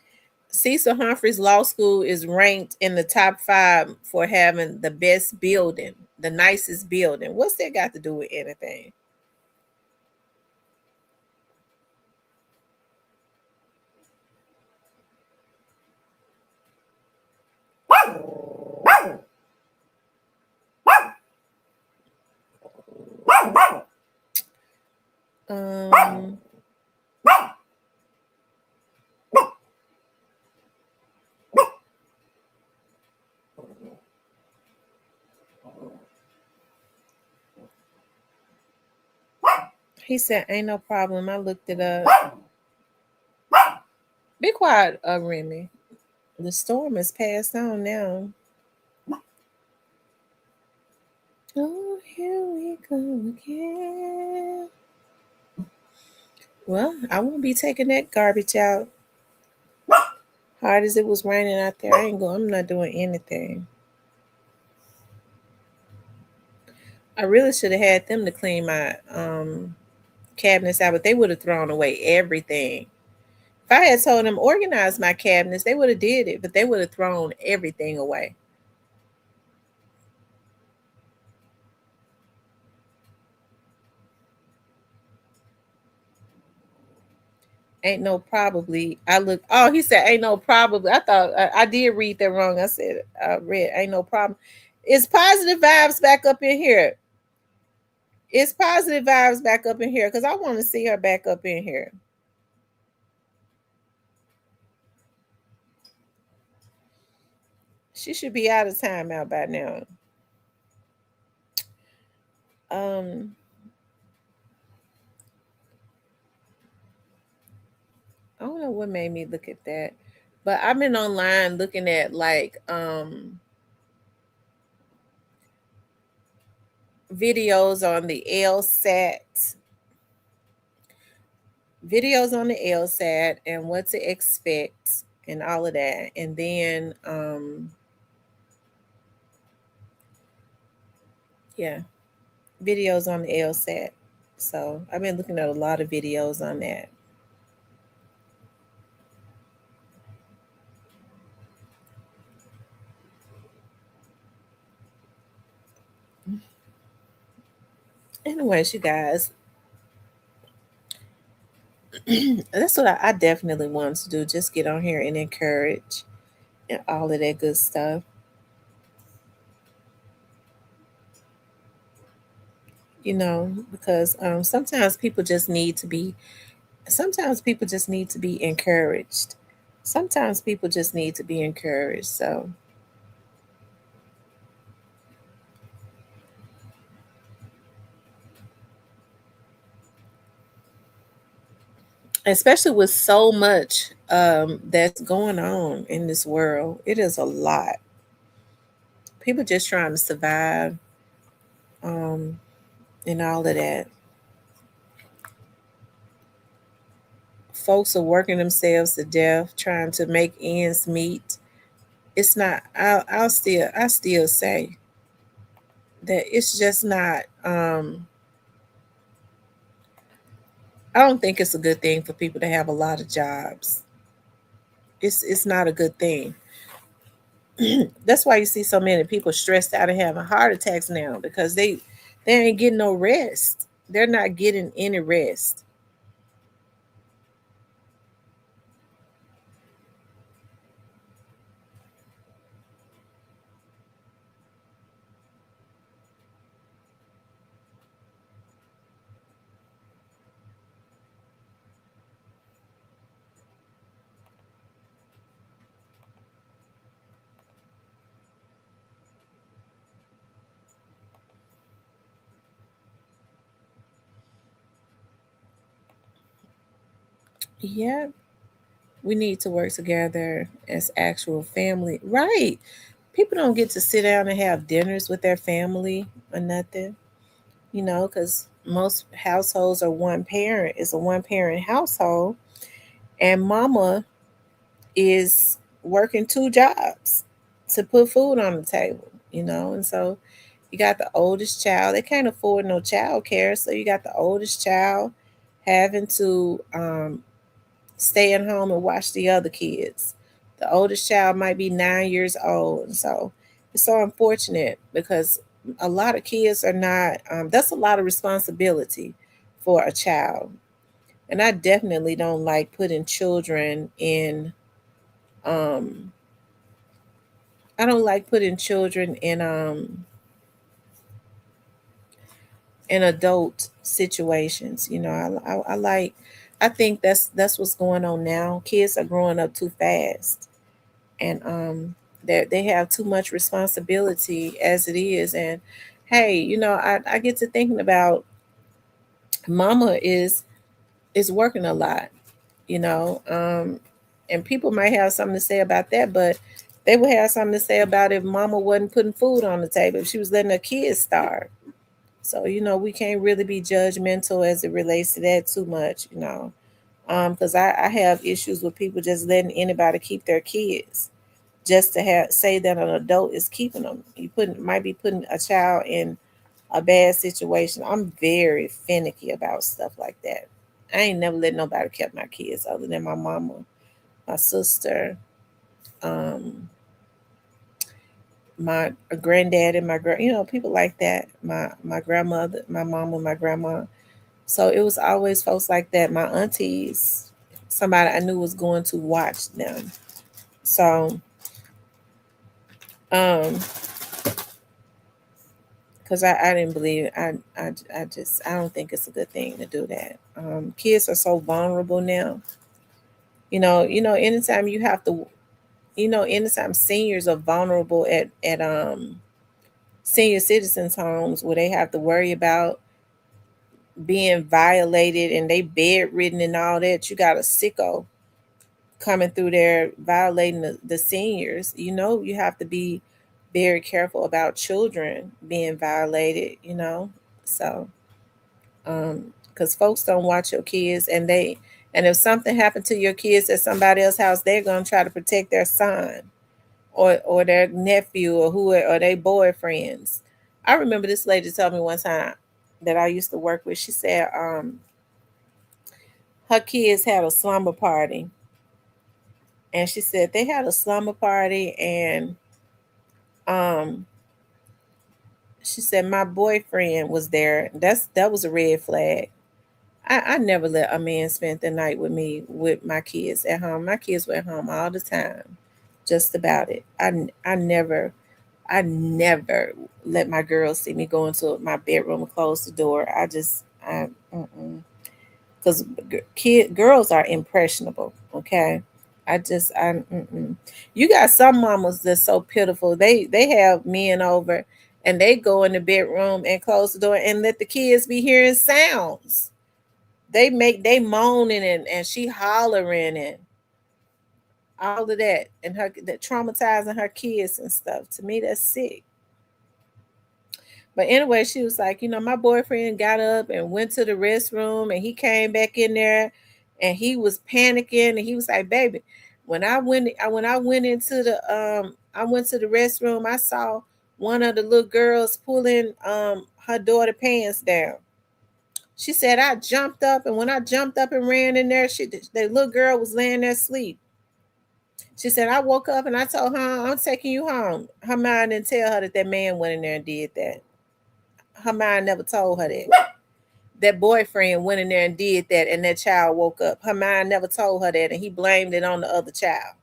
Cecil Humphreys Law School is ranked in the top 5 for having the best building, the nicest building. What's that got to do with anything? Um He said, "Ain't no problem." I looked it up. Be quiet, Remy. The storm has passed on now. Oh, here we go again. Well, I won't be taking that garbage out. Hard as it was raining out there, I ain't going. I'm not doing anything. I really should have had them to clean my cabinets out, but they would have thrown away everything. If I had told them organize my cabinets, they would have did it, but they would have thrown everything away. Ain't no probably. I look. Oh, he said ain't no probably. I thought I did read that wrong. I said read ain't no problem. It's positive vibes back up in here. It's positive vibes back up in here because I want to see her back up in here. She should be out of timeout by now. Um, I don't know what made me look at that, but I've been online looking at like videos on the LSAT, videos on the LSAT, and what to expect and all of that, and then yeah, videos on the LSAT. So I've been looking at a lot of videos on that. Anyways, you guys, that's what I definitely want to do. Just get on here and encourage and all of that good stuff. Because sometimes people just need to be encouraged. Sometimes people just need to be encouraged. So, especially with so much that's going on in this world, it is a lot. People just trying to survive um, and all of that. Folks are working themselves to death trying to make ends meet. It's not. I still say that it's just not. I don't think it's a good thing for people to have a lot of jobs. It's not a good thing. That's why you see so many people stressed out and having heart attacks now because they ain't getting no rest. They're not getting any rest. Yeah, we need to work together as actual family. Right. People don't get to sit down and have dinners with their family or nothing, because most households are one parent. It's a one parent household, and mama is working two jobs to put food on the table. And so you got the oldest child. They can't afford no child care, so you got the oldest child having to stay at home and watch the other kids. The oldest child might be 9 years old, and so it's so unfortunate because a lot of kids are not. That's a lot of responsibility for a child, and I definitely don't like putting children in. Um, I don't like putting children in adult situations. I like. I think that's what's going on now. Kids are growing up too fast, and they have too much responsibility as it is. And hey, I get to thinking about Mama is working a lot, you know. And people might have something to say about that, but they would have something to say about if mama wasn't putting food on the table, if she was letting her kids starve. So, we can't really be judgmental as it relates to that too much, because I have issues with people just letting anybody keep their kids just to have say that an adult is keeping them. You might be putting a child in a bad situation. I'm very finicky about stuff like that. I ain't never let nobody keep my kids other than my mama, my sister, um, my granddad, and people like that. My grandmother, my mama, my grandma. So it was always folks like that. My aunties, somebody I knew was going to watch them. So, um, because I didn't believe it. I don't think it's a good thing to do that. Kids are so vulnerable now. Anytime you have to, anytime seniors are vulnerable at senior citizens homes where they have to worry about being violated and they bedridden and all that, you got a sicko coming through there violating the seniors. You have to be very careful about children being violated, so because folks don't watch your kids, and if something happened to your kids at somebody else's house, they're going to try to protect their son or their nephew or their boyfriends. I remember this lady told me one time that I used to work with. She said her kids had a slumber party, and she said they had a slumber party, and um she said my boyfriend was there. That was a red flag. I never let a man spend the night with me with my kids at home. My kids were at home all the time, just about it. I never let my girls see me go into my bedroom and close the door. Because girls are impressionable. Okay, I. You got some mamas that's so pitiful. They have men over, and they go in the bedroom and close the door and let the kids be hearing sounds. They moaning and she hollering and all of that, and her that traumatizing her kids and stuff. To me, that's sick. But anyway, she was like, my boyfriend got up and went to the restroom, and he came back in there, and he was panicking, and he was like, "Baby, when I went into the I went to the restroom, I saw one of the little girls pulling her daughter pants down." She said, "I jumped up, and when I jumped up and ran in there, the little girl was laying there asleep." She said, "I woke up and I told her, I'm taking you home." Her mind didn't tell her that man went in there and did that. Her mind never told her that. That boyfriend went in there and did that, and that child woke up. Her mind never told her that, and he blamed it on the other child.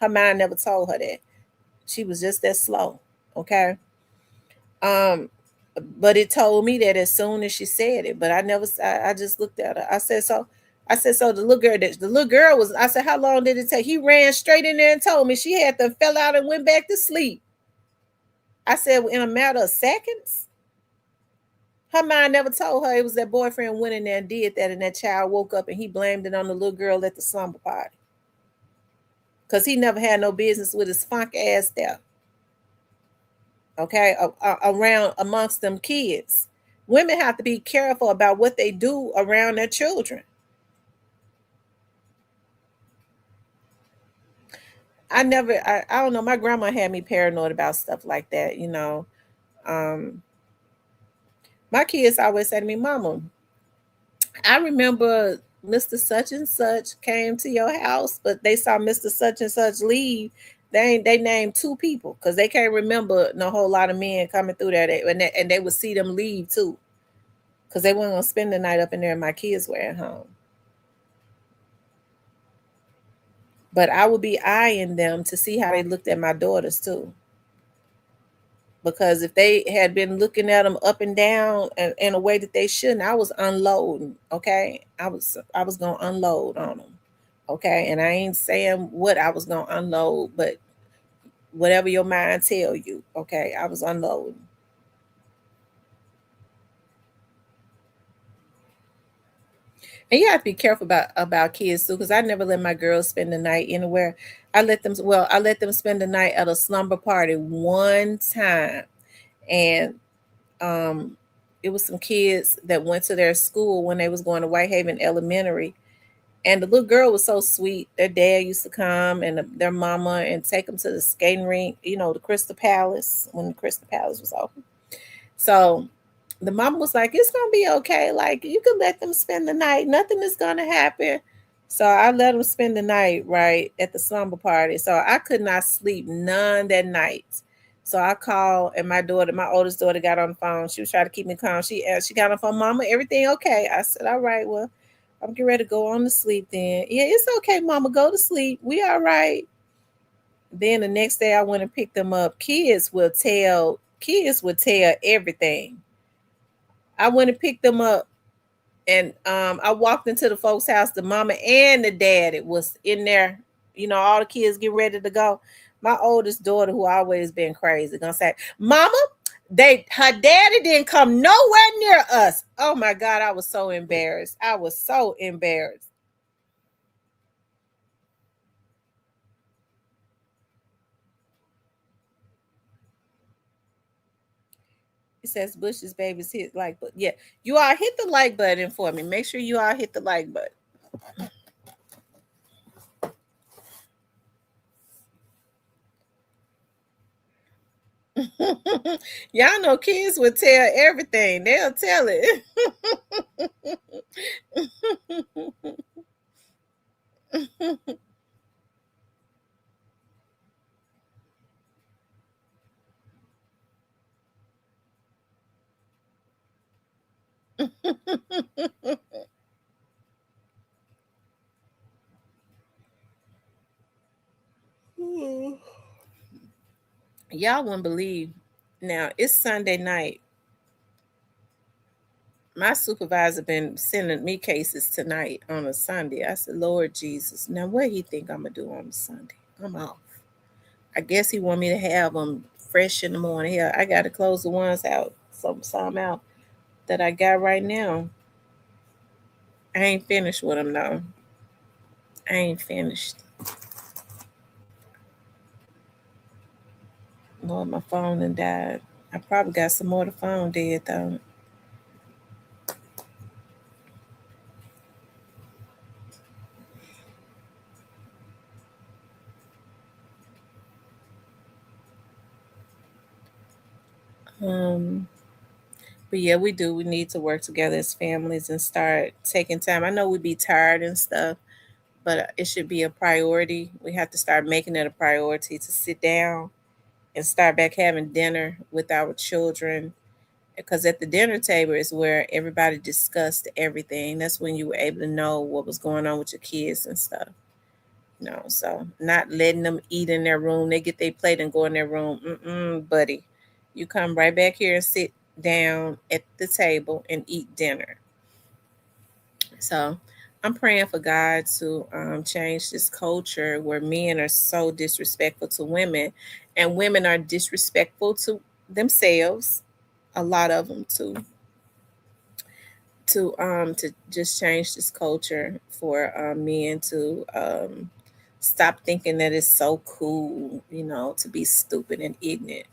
Her mind never told her that. She was just that slow. Okay. Um, but it told me that as soon as she said it. But I never. I just looked at her. I said so. I said so. The little girl was. I said, how long did it take? He ran straight in there and told me she had to fell out and went back to sleep. I said in a matter of seconds. Her mind never told her it was that boyfriend went in there and did that, and that child woke up and he blamed it on the little girl at the slumber party. Because he never had no business with his funk ass there. Okay, around amongst them kids. Women have to be careful about what they do around their children. I don't know. My grandma had me paranoid about stuff like that. Um, my kids always say to me, Mama, I remember Mr. Such and Such came to your house, but they saw Mr. Such and Such leave. They named two people because they can't remember no whole lot of men coming through there. And they would see them leave too because they weren't gonna spend the night up in there. And my kids were at home, but I would be eyeing them to see how they looked at my daughters too. Because if they had been looking at them up and down in a way that they shouldn't, I was unloading. Okay, I was gonna unload on them. Okay, and I ain't saying what I was gonna unload, but whatever your mind tell you. Okay, I was unloading. And you have to be careful about kids too, because I never let my girls spend the night anywhere. I let them spend the night at a slumber party one time, and um, it was some kids that went to their school when they was going to Whitehaven Elementary, and the little girl was so sweet. Their dad used to come and their mama and take them to the skating rink, the Crystal Palace when the Crystal Palace was open. So the mama was like, "It's gonna be okay. Like you can let them spend the night. Nothing is gonna happen." So I let them spend the night right at the slumber party. So I could not sleep none that night. So I called, and my oldest daughter, got on the phone. She was trying to keep me calm. She got on the phone, "Mama, everything okay?" I said, "All right, well, I'm getting ready to go on to sleep then." "Yeah, it's okay, Mama. Go to sleep. We all right." Then the next day I went and picked them up. Kids would tell everything. I went and picked them up, and I walked into the folks' house. The mama and the dad it was in there. All the kids get ready to go. My oldest daughter, who always been crazy, gonna say, "Mama, her daddy didn't come nowhere near us." Oh my God, I was so embarrassed. I was so embarrassed. It says Bush's babies hit like, but yeah, you all hit the like button for me. Make sure you all hit the like button. Y'all know kids would tell everything. They'll tell it. Y'all wouldn't believe. Now it's Sunday night. My supervisor been sending me cases tonight on a Sunday. I said, "Lord Jesus, now what he think I'm gonna do on a Sunday? I'm off." I guess he want me to have them fresh in the morning. Here, I got to close the ones out, some out that I got right now. I ain't finished with them though. I ain't finished. Lord, my phone done died. I probably got some more. The phone dead though. Um, but yeah, we do. We need to work together as families and start taking time. I know we be tired and stuff, but it should be a priority. We have to start making it a priority to sit down and start back having dinner with our children. Because at the dinner table is where everybody discussed everything. That's when you were able to know what was going on with your kids and stuff. So not letting them eat in their room. They get their plate and go in their room. Buddy, you come right back here and sit down at the table and eat dinner. So I'm praying for God to change this culture where men are so disrespectful to women, and women are disrespectful to themselves. A lot of them too. To just change this culture for men to stop thinking that it's so cool, to be stupid and ignorant.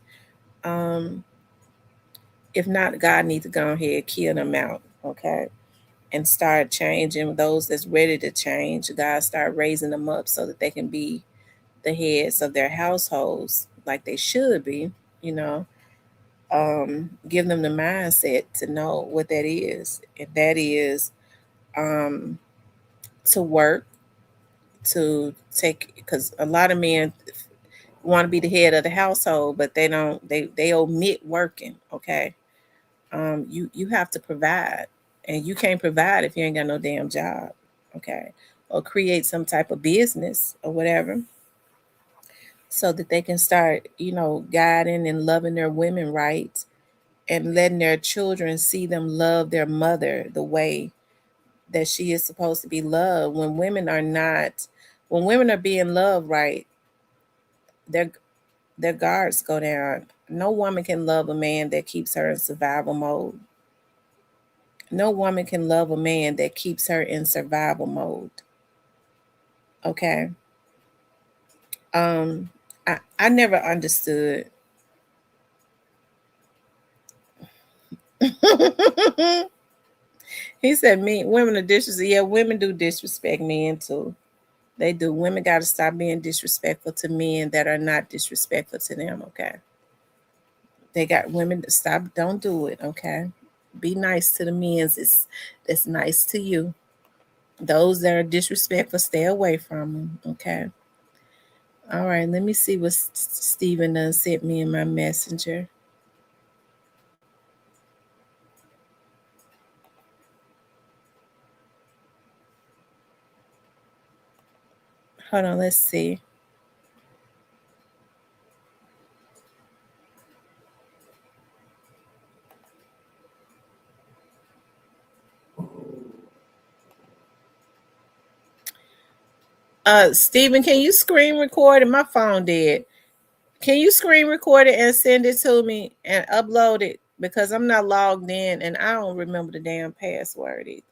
Um, if not, God needs to go ahead kill them out, okay, and start changing those that's ready to change. God start raising them up so that they can be the heads of their households like they should be. You know, give them the mindset to know what that is. If that is um, to work, to take, because a lot of men want to be the head of the household, but they don't. They omit working. Okay, you have to provide, and you can't provide if you ain't got no damn job. Okay, or create some type of business or whatever, so that they can start, guiding and loving their women right, and letting their children see them love their mother the way that she is supposed to be loved. When women are being loved right, their their guards go down. No woman can love a man that keeps her in survival mode. No woman can love a man that keeps her in survival mode. Okay. Um, I never understood. He said me women are disrespect. Yeah, women do disrespect men too. They do. Women gotta stop being disrespectful to men that are not disrespectful to them, okay? They got women to stop, don't do it, okay? Be nice to the men that's nice to you. Those that are disrespectful, stay away from them, okay? All right, let me see what Stephen done sent me in my messenger. Hold on, let's see. Stephen, can you screen record it? My phone did. Can you screen record it and send it to me and upload it? Because I'm not logged in and I don't remember the damn password either.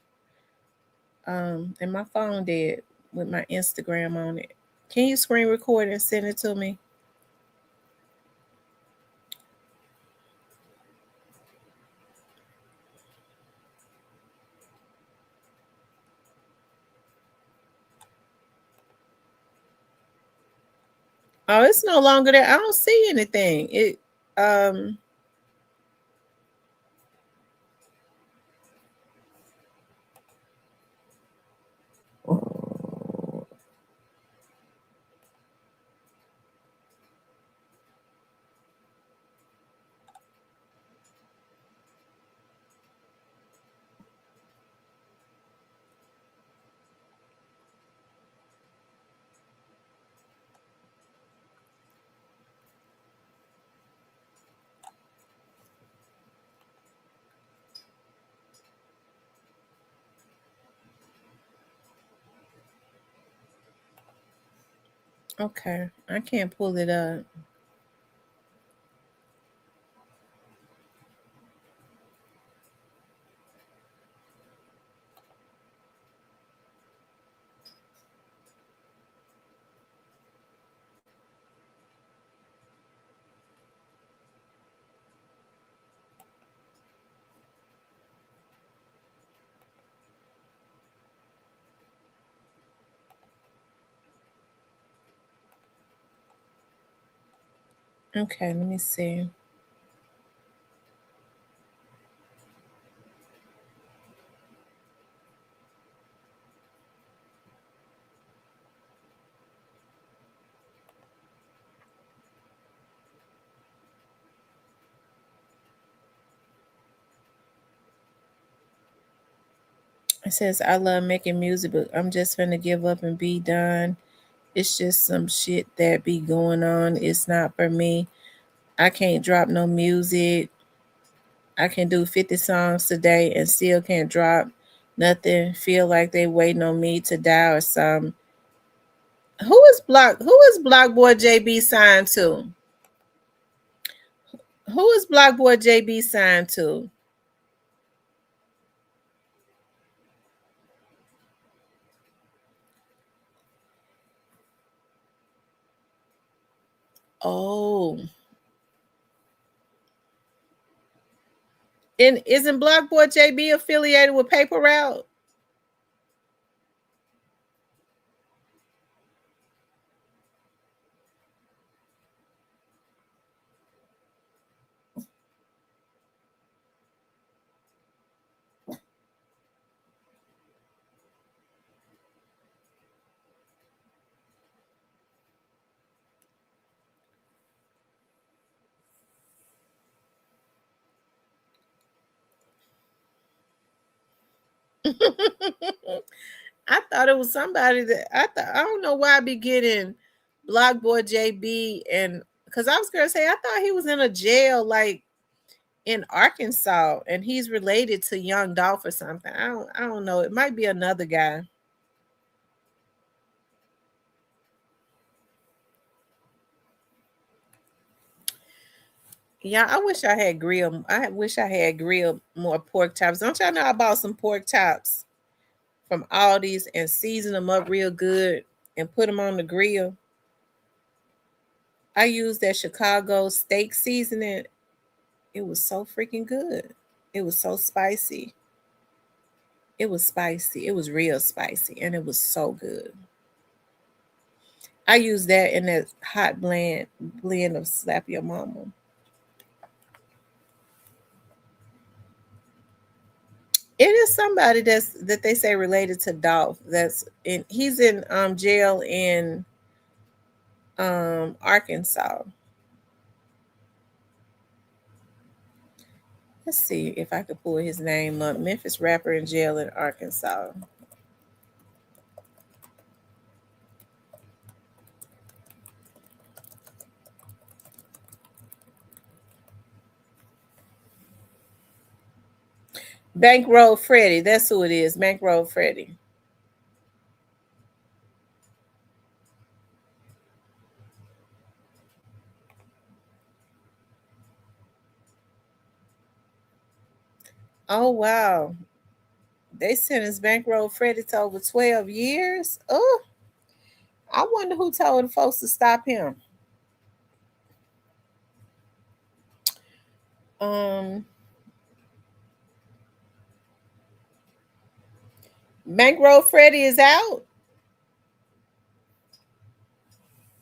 And my phone did with my Instagram on it. Can you screen record and send it to me? Oh, it's no longer there. I don't see anything. It um okay. I can't pull it up. Okay, let me see. It says I love making music, but I'm just gonna give up and be done. It's just some shit that be going on. It's not for me. I can't drop no music. I can do 50 songs today and still can't drop nothing. Feel like they waiting on me to die or something. Who is Block Boy JB signed to? Who is Block Boy JB signed to? Oh. And isn't Block Boy JB affiliated with Paper Route? I thought it was somebody that I don't know why I be getting Block Boy JB and because I was gonna say I thought he was in a jail like in Arkansas and he's related to Young Dolph or something. I don't know. It might be another guy. Yeah, I wish I had grilled. I wish I had grilled more pork chops. Don't y'all know I bought some pork chops from Aldi's and seasoned them up real good and put them on the grill. I used that Chicago steak seasoning. It was so freaking good. It was so spicy. It was spicy. It was real spicy and it was so good. I used that in that hot blend of Slap Your Mama. It is somebody that they say related to Dolph. That's in he's in jail in Arkansas. Let's see if I could pull his name up. Memphis rapper in jail in Arkansas. Bankroll Freddie. That's who it is. Bankroll Freddie. Oh wow. They sentenced Bankroll Freddie to over 12 years. Oh, I wonder who told the folks to stop him. Um Bankroll Freddie is out.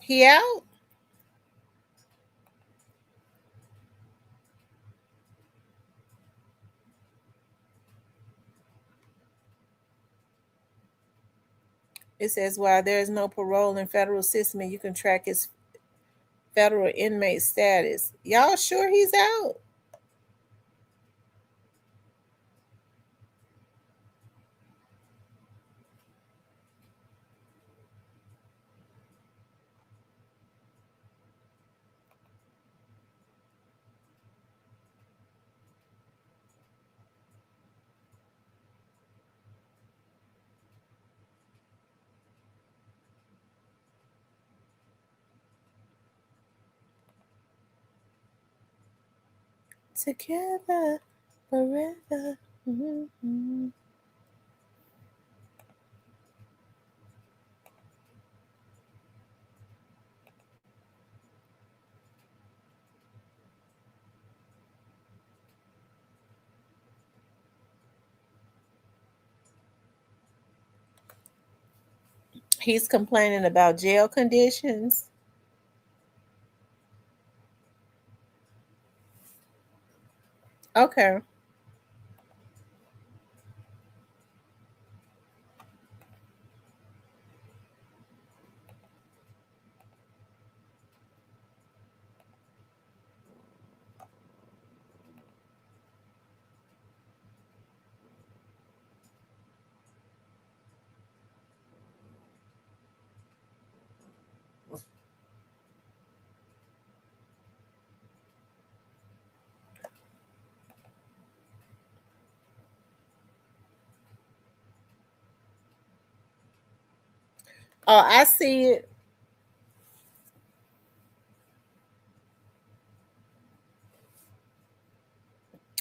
He out? It says while there is no parole in federal system and you can track his federal inmate status. Y'all sure he's out? Together forever. Mhm. He's complaining about jail conditions. Okay. Oh, I see it.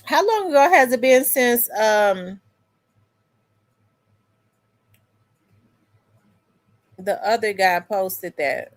How long ago has it been since the other guy posted that?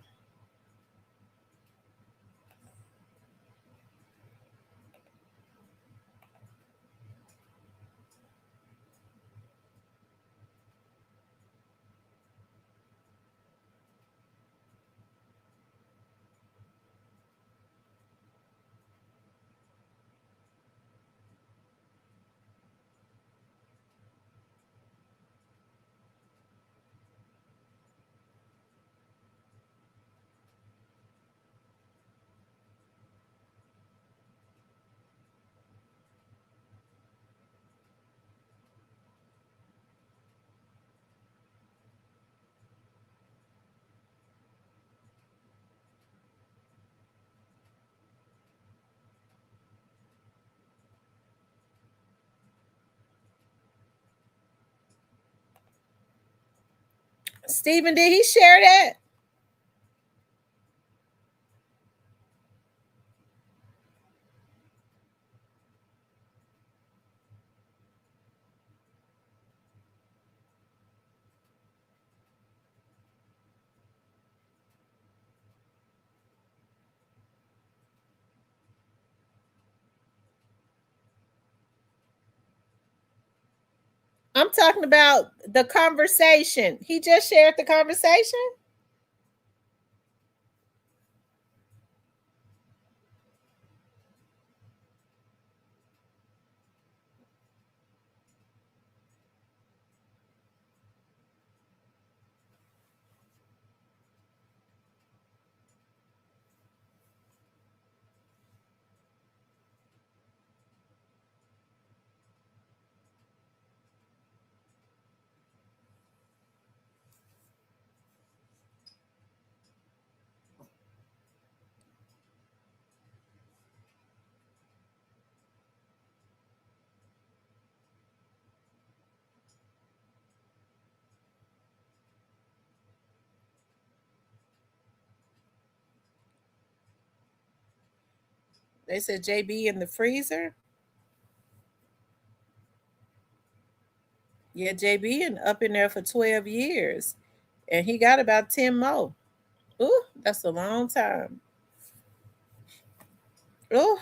Stephen, did he share that? I'm talking about the conversation. He just shared the conversation. They said JB in the freezer. Yeah, JB and up in there for 12 years. And he got about 10 more. Ooh, that's a long time. Ooh,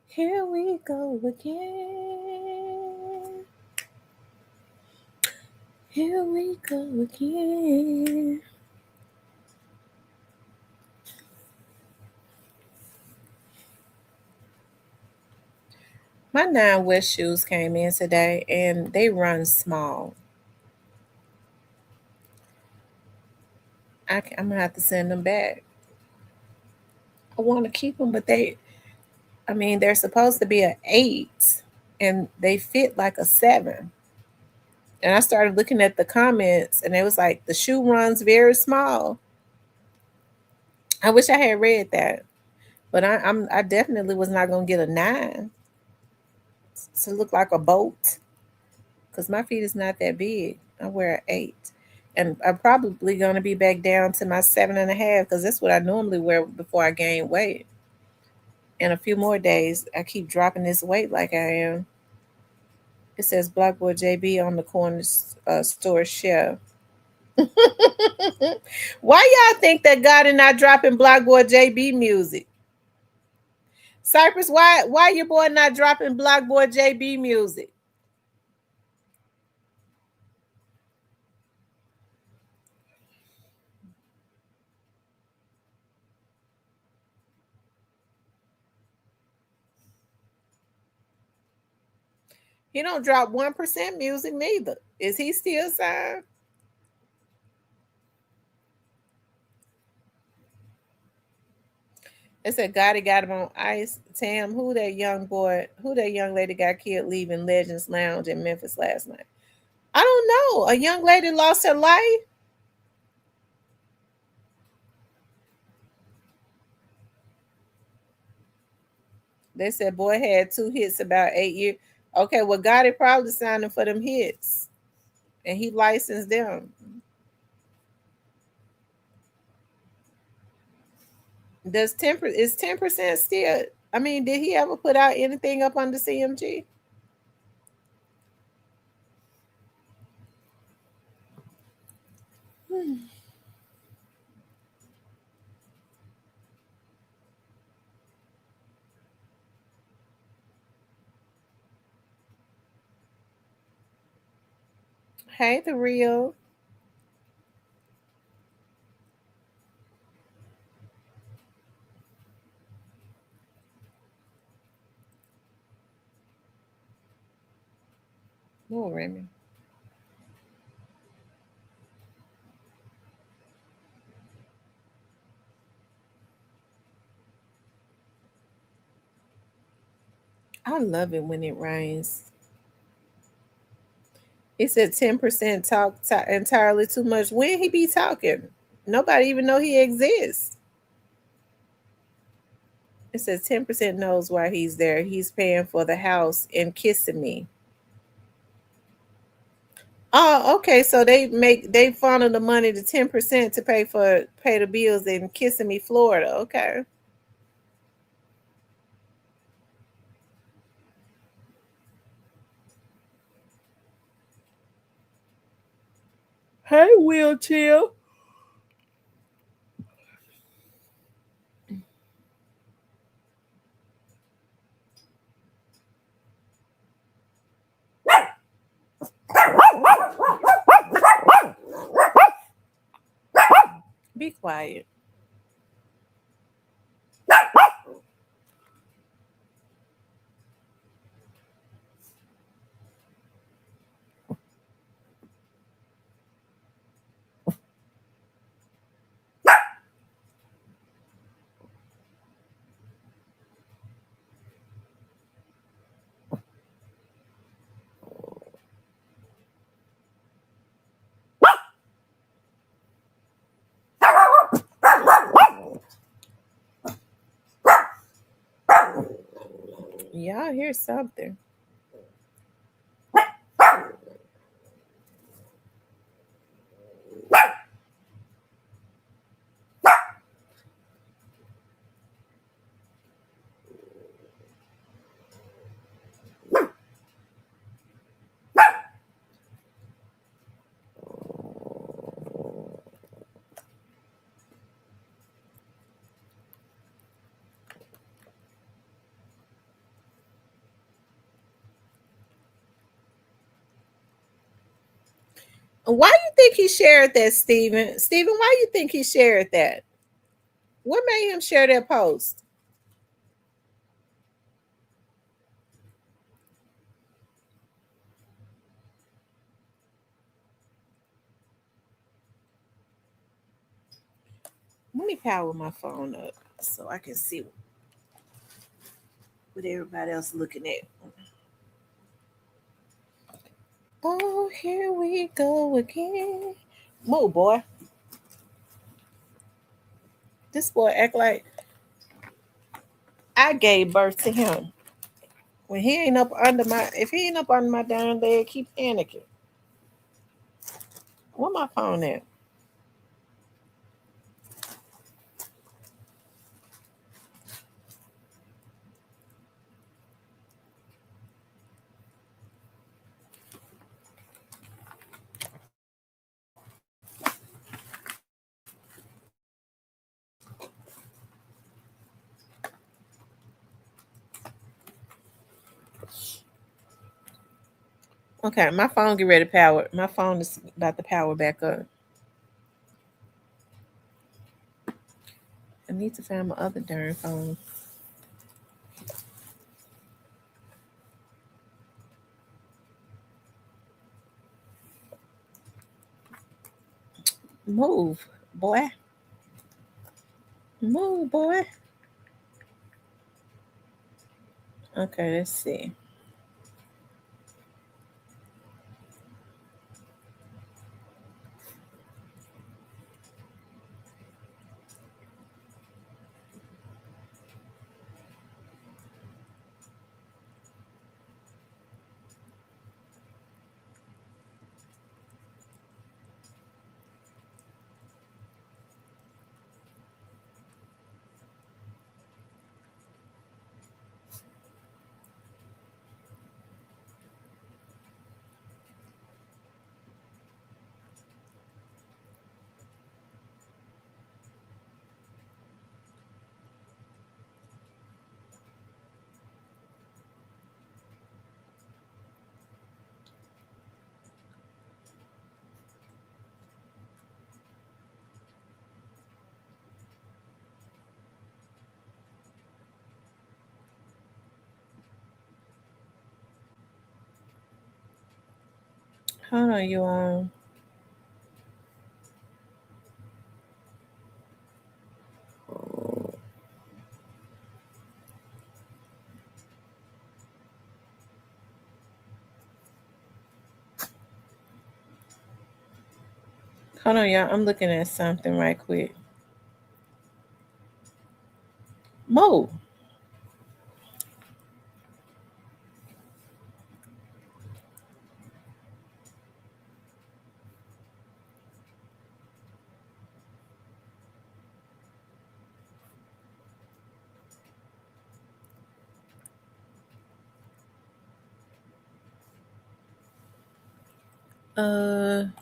here we go again. Here we go again. My Nine West shoes came in today and they run small. I'm gonna have to send them back. I want to keep them, but I mean, they're supposed to be an 8 and they fit like a 7. And I started looking at the comments and it was like the shoe runs very small. I wish I had read that, but I definitely was not gonna get a 9 to look like a boat because my feet is not that big. I wear an 8, and I'm probably gonna be back down to my 7.5 because that's what I normally wear before I gain weight. In a few more days, I keep dropping this weight like I am. It says Blackboard JB on the corner store shelf. Why y'all think that God is not dropping Blackboard JB music? Cypress, why your boy not dropping Blackboard JB music? He don't drop 1% music neither. Is he still signed? They said Gotti got him on ice. Tam, who that young boy, who that young lady got killed leaving Legends Lounge in Memphis last night? I don't know. A young lady lost her life. They said boy had 2 hits about 8 years. Okay, well Gotti probably signed him for them hits, and he licensed them. Does 10% still? I mean, did he ever put out anything up under CMG? Hey, the real. Oh, Remy. I love it when it rains. He said 10% talk entirely too much. When he be talking, nobody even know he exists. It says 10% knows why he's there. He's paying for the house and kissing me. Oh, okay. So they funnel the money to 10% to pay the bills in Kissimmee, Florida. Okay. Hey, wheelchair. Be quiet. Y'all hear something? Why you think he shared that, Steven? Steven, why you think he shared that? What made him share that post? Let me power my phone up so I can see what everybody else looking at. Oh, here we go again. Move, boy. This boy act like I gave birth to him. When he ain't up under my, if he ain't up under my damn leg, keep panicking. Where my phone at? Okay, my phone get ready to power. My phone is about to power back up. I need to find my other darn phone. Move, boy. Move, boy. Okay, let's see. Hold on, you Hold on, y'all. I'm looking at something right quick. Mo.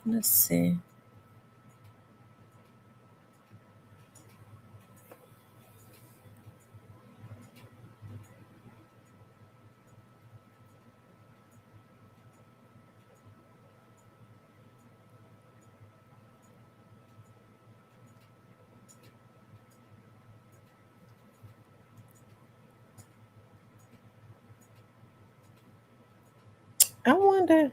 Let's see. I wonder.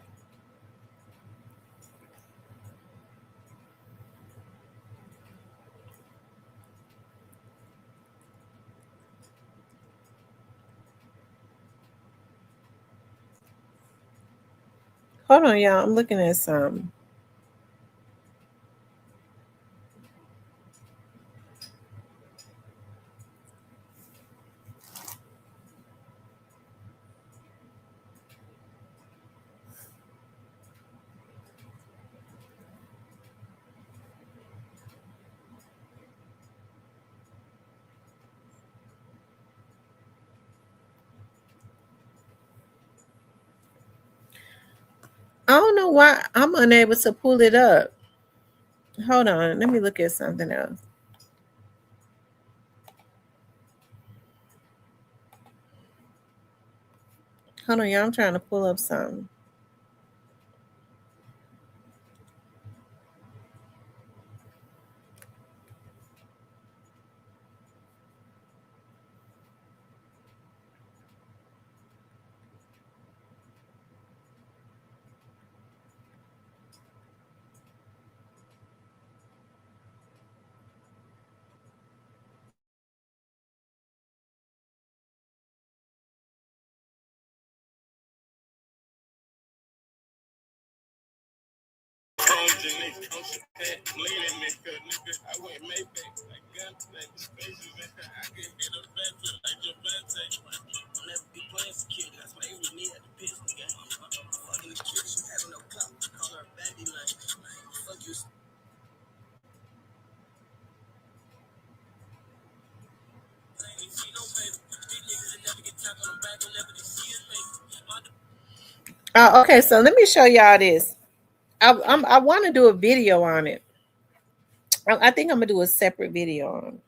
Hold on, y'all. I'm looking at some. I don't know why I'm unable to pull it up. Hold on. Let me look at something else. Hold on, y'all. I'm trying to pull up something. Okay, so let me show y'all this. I want to do a video on it. I think I'm gonna do a separate video on it.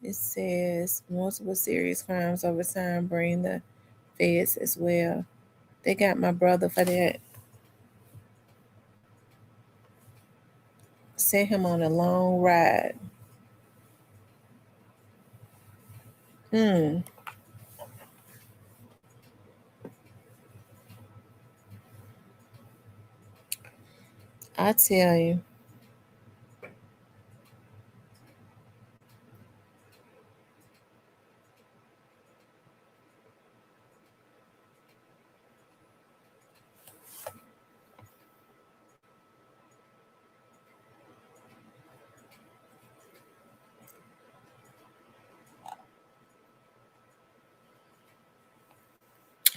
It says multiple serious crimes over time bring the feds as well. They got my brother for that. Sent him on a long ride. Hmm. I tell you.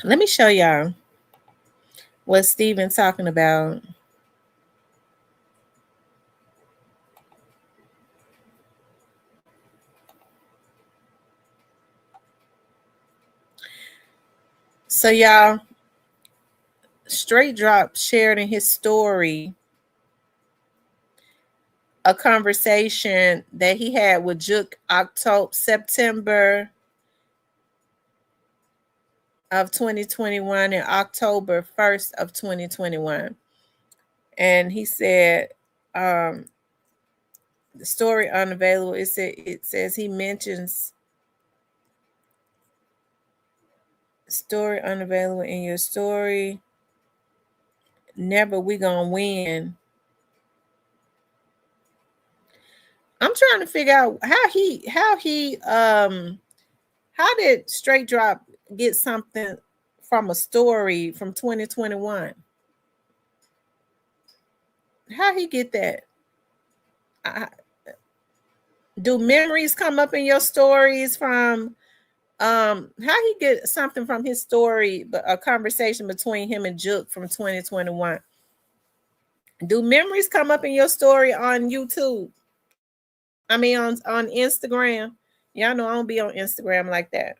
Let me show y'all what Steven talking about. So y'all, Straight Drop shared in his story a conversation that he had with Juke September of 2021 and October 1st of 2021. And he said, the story unavailable. It says he mentions story unavailable in your story. Never we gonna win. I'm trying to figure out how did Straight Drop get something from a story from 2021? How he get that? I, do memories come up in your stories from how he get something from his story, but a conversation between him and Juke from 2021? Do memories come up in your story on YouTube? I mean on Instagram? Y'all know I don't be on Instagram like that.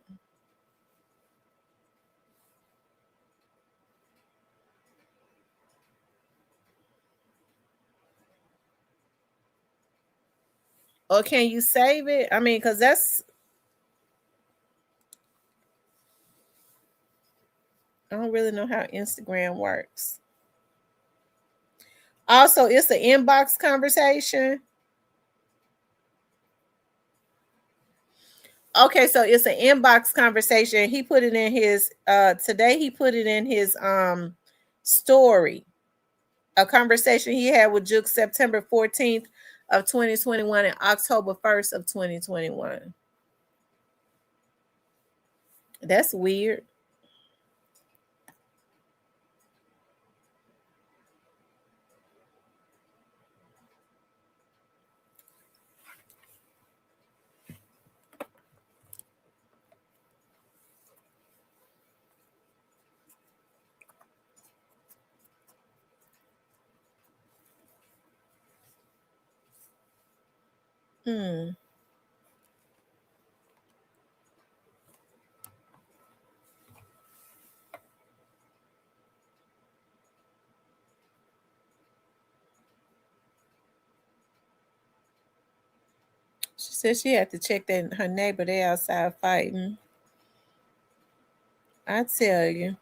Or can you save it? I mean, because that's I don't really know how Instagram works. Also, it's an inbox conversation. Okay, so it's an inbox conversation. He put it in his today he put it in his story. A conversation he had with Juke September 14th of 2021 and October 1st of 2021. That's weird. Hmm. She said she had to check that her neighbor they outside fighting. I tell you.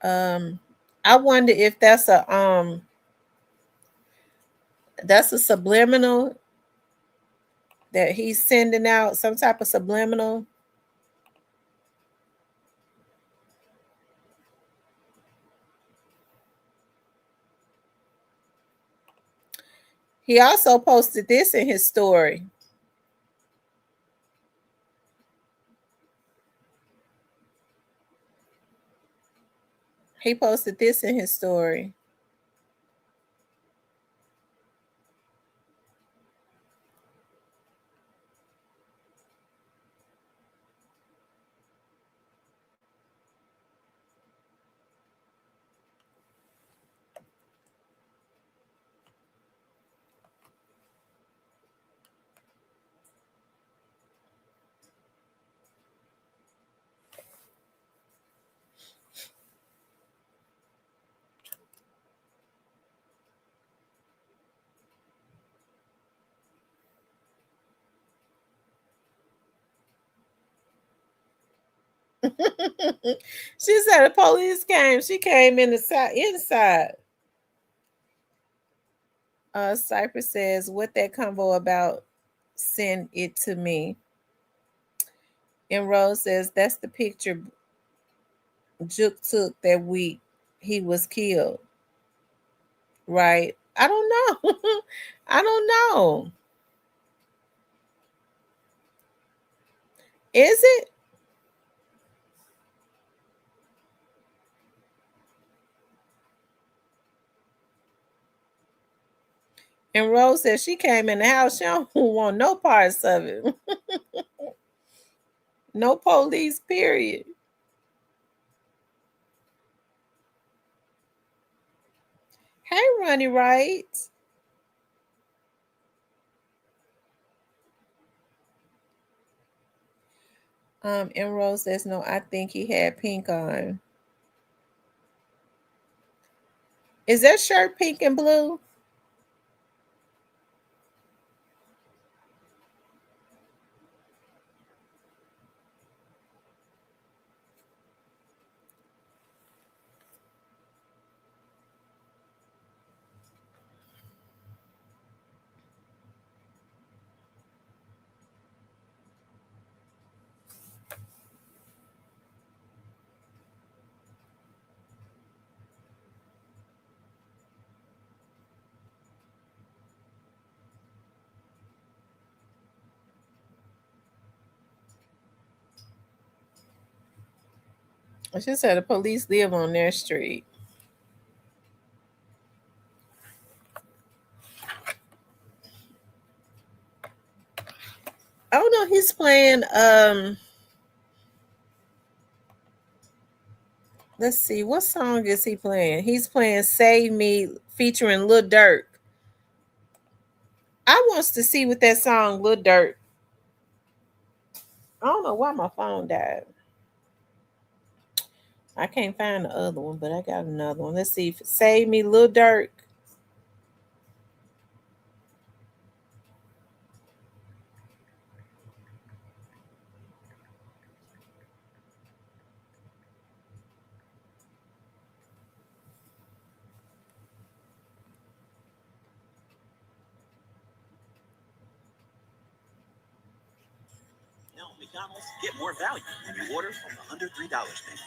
Um, I wonder if that's a subliminal that he's sending out, some type of subliminal. He also posted this in his story. He posted this in his story. She said the police came. She came in the inside. Cypress says, "What that convo about? Send it to me." And Rose says, "That's the picture Juke took that week he was killed." Right? I don't know. I don't know. Is it? And Rose said she came in the house. She don't want no parts of it. No police, period. Hey, Ronnie Wright. And Rose says, no, I think he had pink on. Is that shirt pink and blue? She said the police live on their street. Oh no, he's playing let's see, what song is he playing? He's playing Save Me featuring Lil Durk. I wants to see what that song Lil Durk. I don't know why my phone died. I can't find the other one, but I got another one. Let's see. Save Me Lil Durk. Now, McDonald's, get more value when you order from the under $3 menu.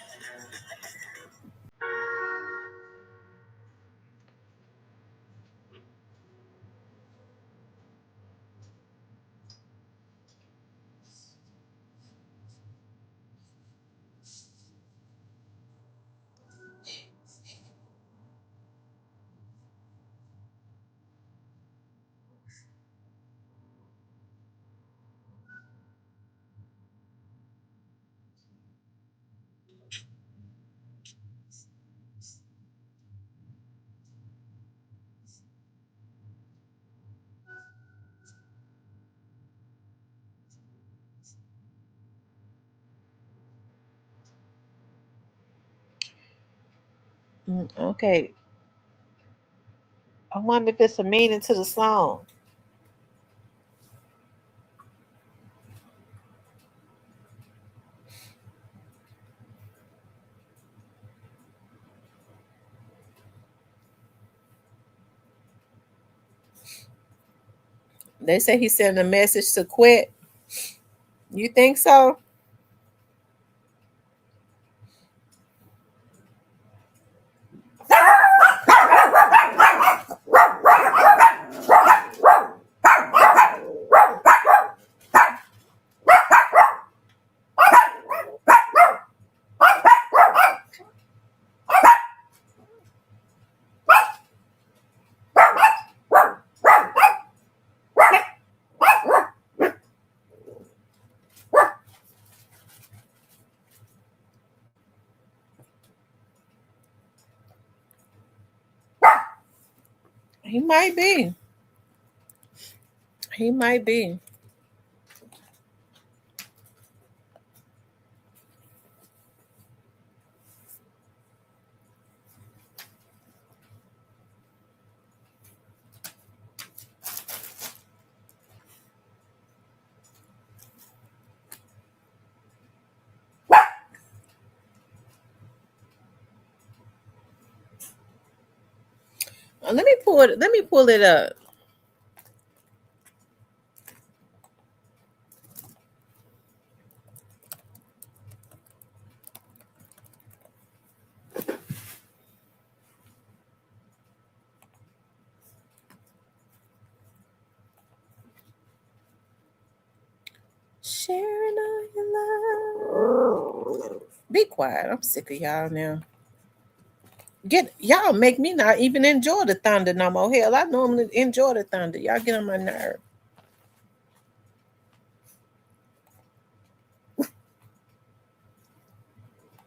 Okay. I wonder if it's a meaning to the song. They say he sent a message to quit. You think so? He might be. He might be. Let me pull it. Let me pull it up. Sharing all your love. Be quiet. I'm sick of y'all now. Get y'all make me not even enjoy the thunder no more. Hell, I normally enjoy the thunder. Y'all get on my nerve.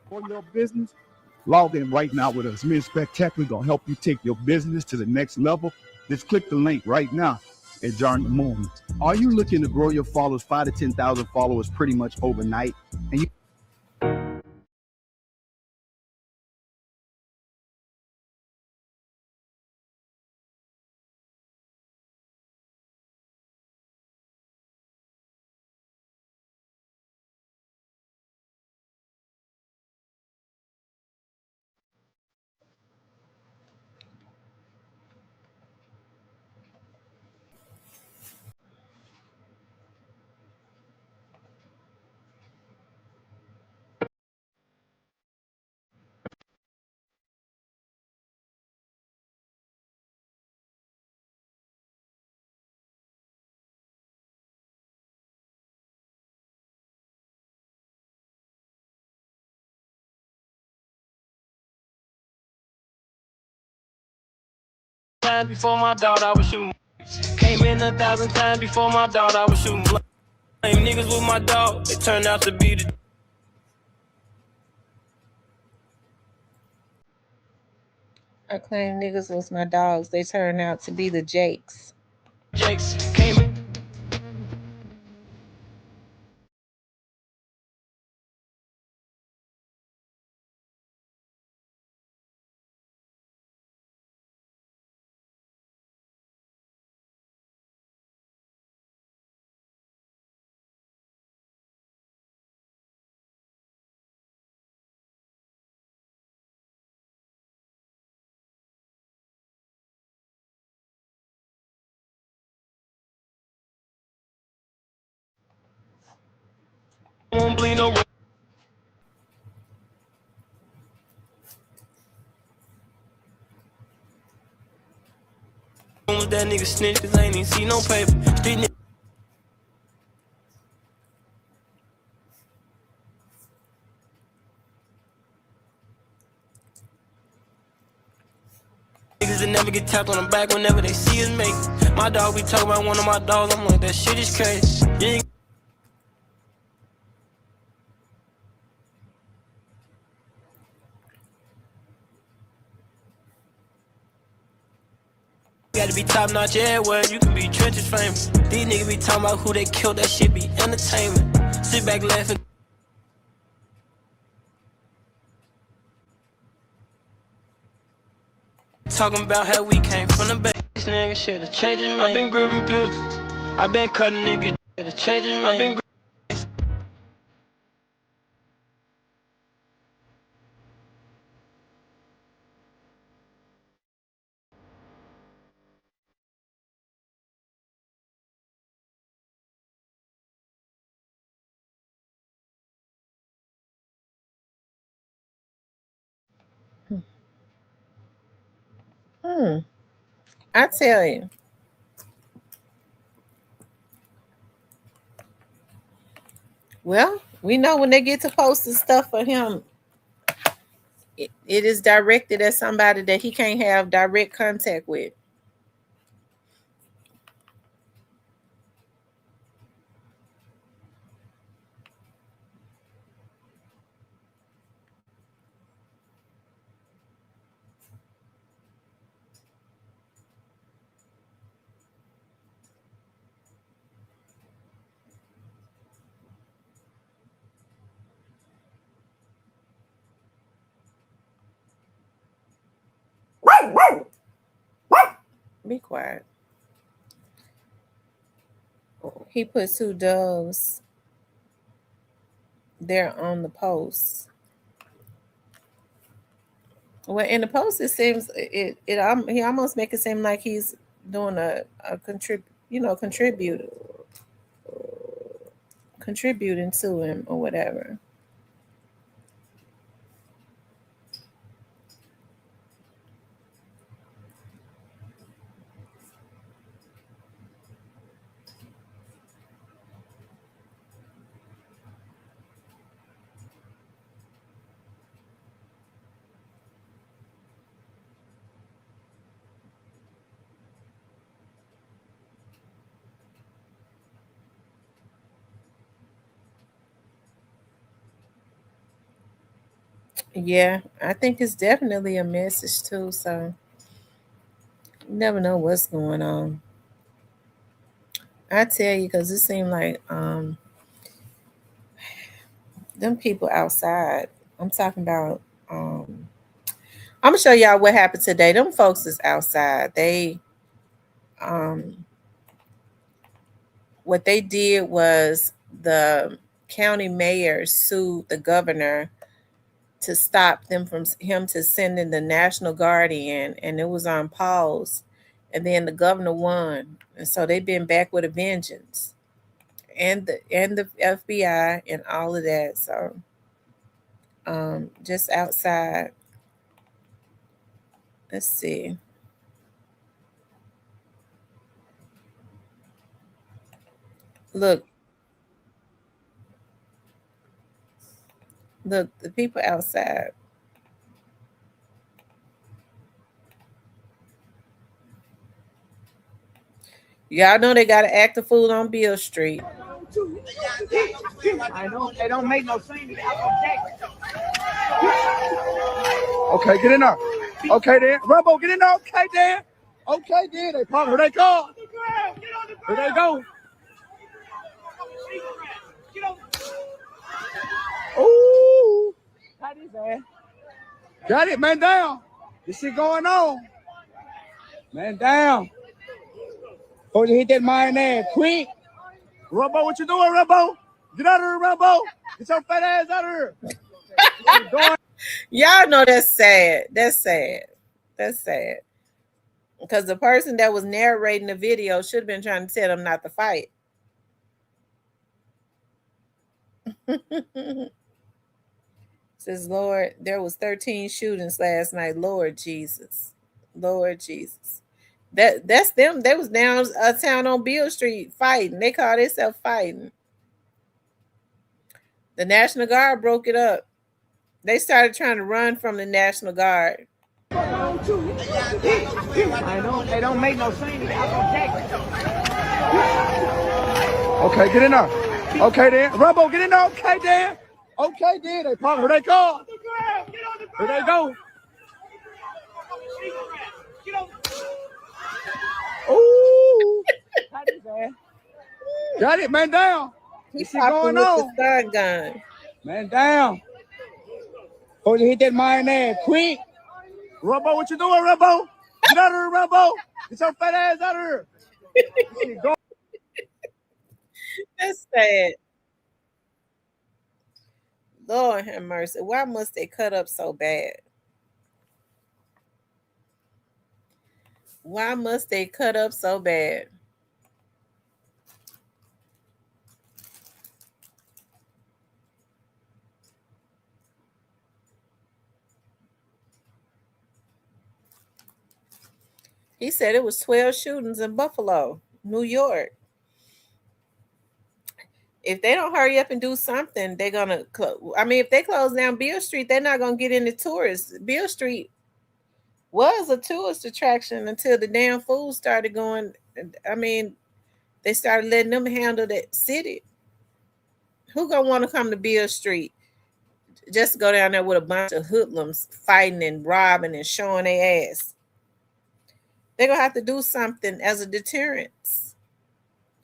For your business, log in right now with us. Me and Spectacular gonna help you take your business to the next level. Just click the link right now and join the movement. Are you looking to grow your followers 5 to 10,000 followers pretty much overnight? And you Times before my daughter, I was shooting. Came in 1,000 times before my daughter, I was shooting. Blame niggas with my dog, they turned out to be the I claim niggas was my dogs. They turned out to be the Jakes. Jakes. Came in Won't bleed no rumors that nigga snitch, cause I ain't even see no paper. Street niggas that never get tapped on the back whenever they see us make it. My dog be talking about one of my dogs, I'm like, that shit is crazy. You ain't gotta be top notch everywhere, you can be trenches famous. These niggas be talking about who they killed, that shit be entertainment. Sit back laughing. Talking about how we came from the base, nigga, shit, the changing man. I been gripping pills, I been cutting niggas, shit, the changing man. I been I tell you. Well, we know when they get to posting stuff for him, it is directed at somebody that he can't have direct contact with. Be quiet. He put 2 doves there on the post. Well, in the post, it seems he almost make it seem like he's doing a contributing to him or whatever. Yeah, I think it's definitely a message too. So you never know what's going on. I tell you, because it seemed like them people outside. I'm talking about. I'm gonna show y'all what happened today. Them folks is outside. They um, what they did was the county mayor sued the governor to stop them from him to sending the National Guard in, and it was on pause. And then the governor won, and so they've been back with a vengeance, and the FBI and all of that. So just outside. Let's see. Look, look, the people outside. Y'all know they got to act the fool on Beale Street. I don't. They don't make no sense. Okay, get in there. Okay, then. Rumbo, get in there. Okay, then. Okay, then. They probably, here they come. Here they go. Ooh. Got his ass. Got it, man, down. This shit going on. Man, down. Oh, you hit that mine ass quick. Rumbo, what you doing, Rumbo? Get out of here, Rumbo. Get your fat ass out of here. What you doing? Y'all know that's sad. That's sad. That's sad. Because the person that was narrating the video should have been trying to tell them not to fight. Says, Lord, there was 13 shootings last night. Lord Jesus. Lord Jesus. That's them. They was down a town on Beale Street fighting. They call themselves fighting. The National Guard broke it up. They started trying to run from the National Guard. I know. They don't make no scene. Okay, get in there. Okay, then. Rumbo, get in there. Okay, then. Okay, then. They probably, here they come. Here they go. Ooh. Got it, man, down. He's What's going with on? the stun gun. Man, down. Oh, you hit that man there quick. Rumbo, what you doing, Rumbo? Get out of here, Rumbo. Get your fat ass out of here. That's sad. Lord have mercy. Why must they cut up so bad? Why must they cut up so bad? He said it was 12 shootings in Buffalo, New York. If they don't hurry up and do something, they're going to close. I mean, if they close down Beale Street, they're not going to get any tourists. Beale Street was a tourist attraction until the damn fools started going. I mean, they started letting them handle that city. Who going to want to come to Beale Street just to go down there with a bunch of hoodlums fighting and robbing and showing their ass? They're going to have to do something as a deterrence.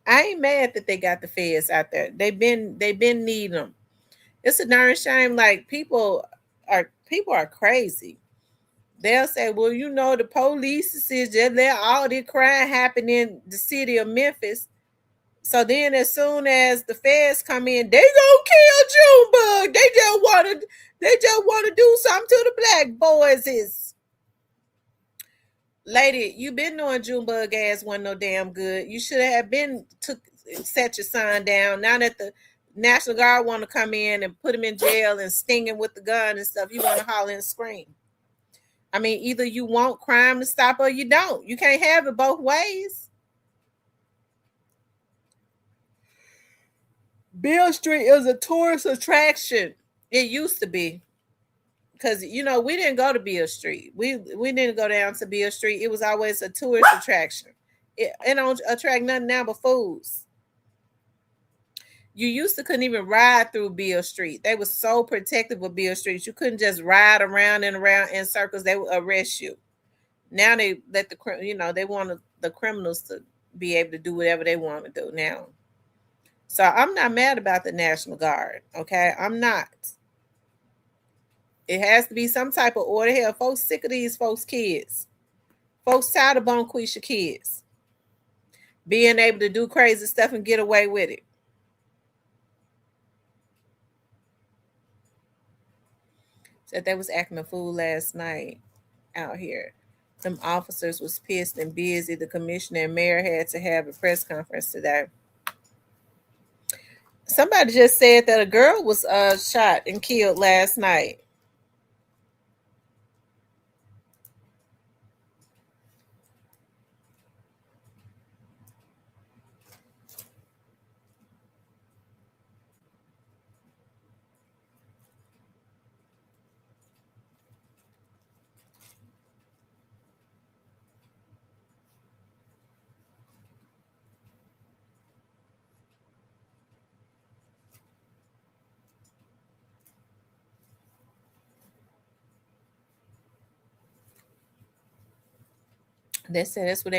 I ain't mad that they got the feds out there. They've been needing them. It's a darn shame. Like people are crazy. They'll say, well, you know, the police says just let all the crime happen in the city of Memphis. So then as soon as the feds come in, they gonna kill Junebug. They just want to do something to the black boys. Lady, you been knowing Junebug ass wasn't no damn good. You should have been set your son down. Now that the National Guard want to come in and put him in jail and sting him with the gun and stuff, you want to holler and scream. I mean, either you want crime to stop or you don't. You can't have it both ways. Beale Street is a tourist attraction. It used to be. Because, you know, we didn't go to Beale Street. We didn't go down to Beale Street. It was always a tourist attraction. It don't attract nothing now but fools. You used to couldn't even ride through Beale Street. They were so protective of Beale Street. You couldn't just ride around and around in circles. They would arrest you. Now they let they want the criminals to be able to do whatever they want to do now. So I'm not mad about the National Guard. Okay, I'm not. It has to be some type of order. Hell, folks sick of these folks' kids. Folks tired of Bonquisha kids being able to do crazy stuff and get away with it. Said they was acting a fool last night out here. Some officers was pissed and busy. The commissioner and mayor had to have a press conference today. Somebody just said that a girl was shot and killed last night. They said that's where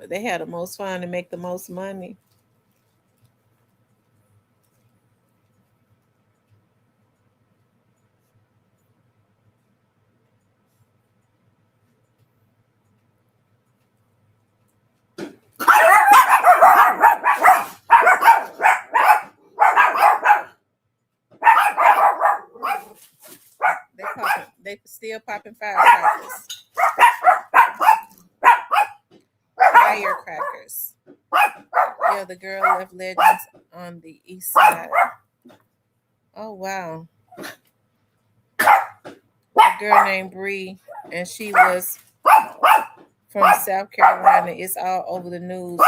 they had the most fun and make the most money. They still popping firecrackers. Firecrackers. Yeah, the girl left Legends on the east side. Oh wow. A girl named Bree, and she was from South Carolina. It's all over the news.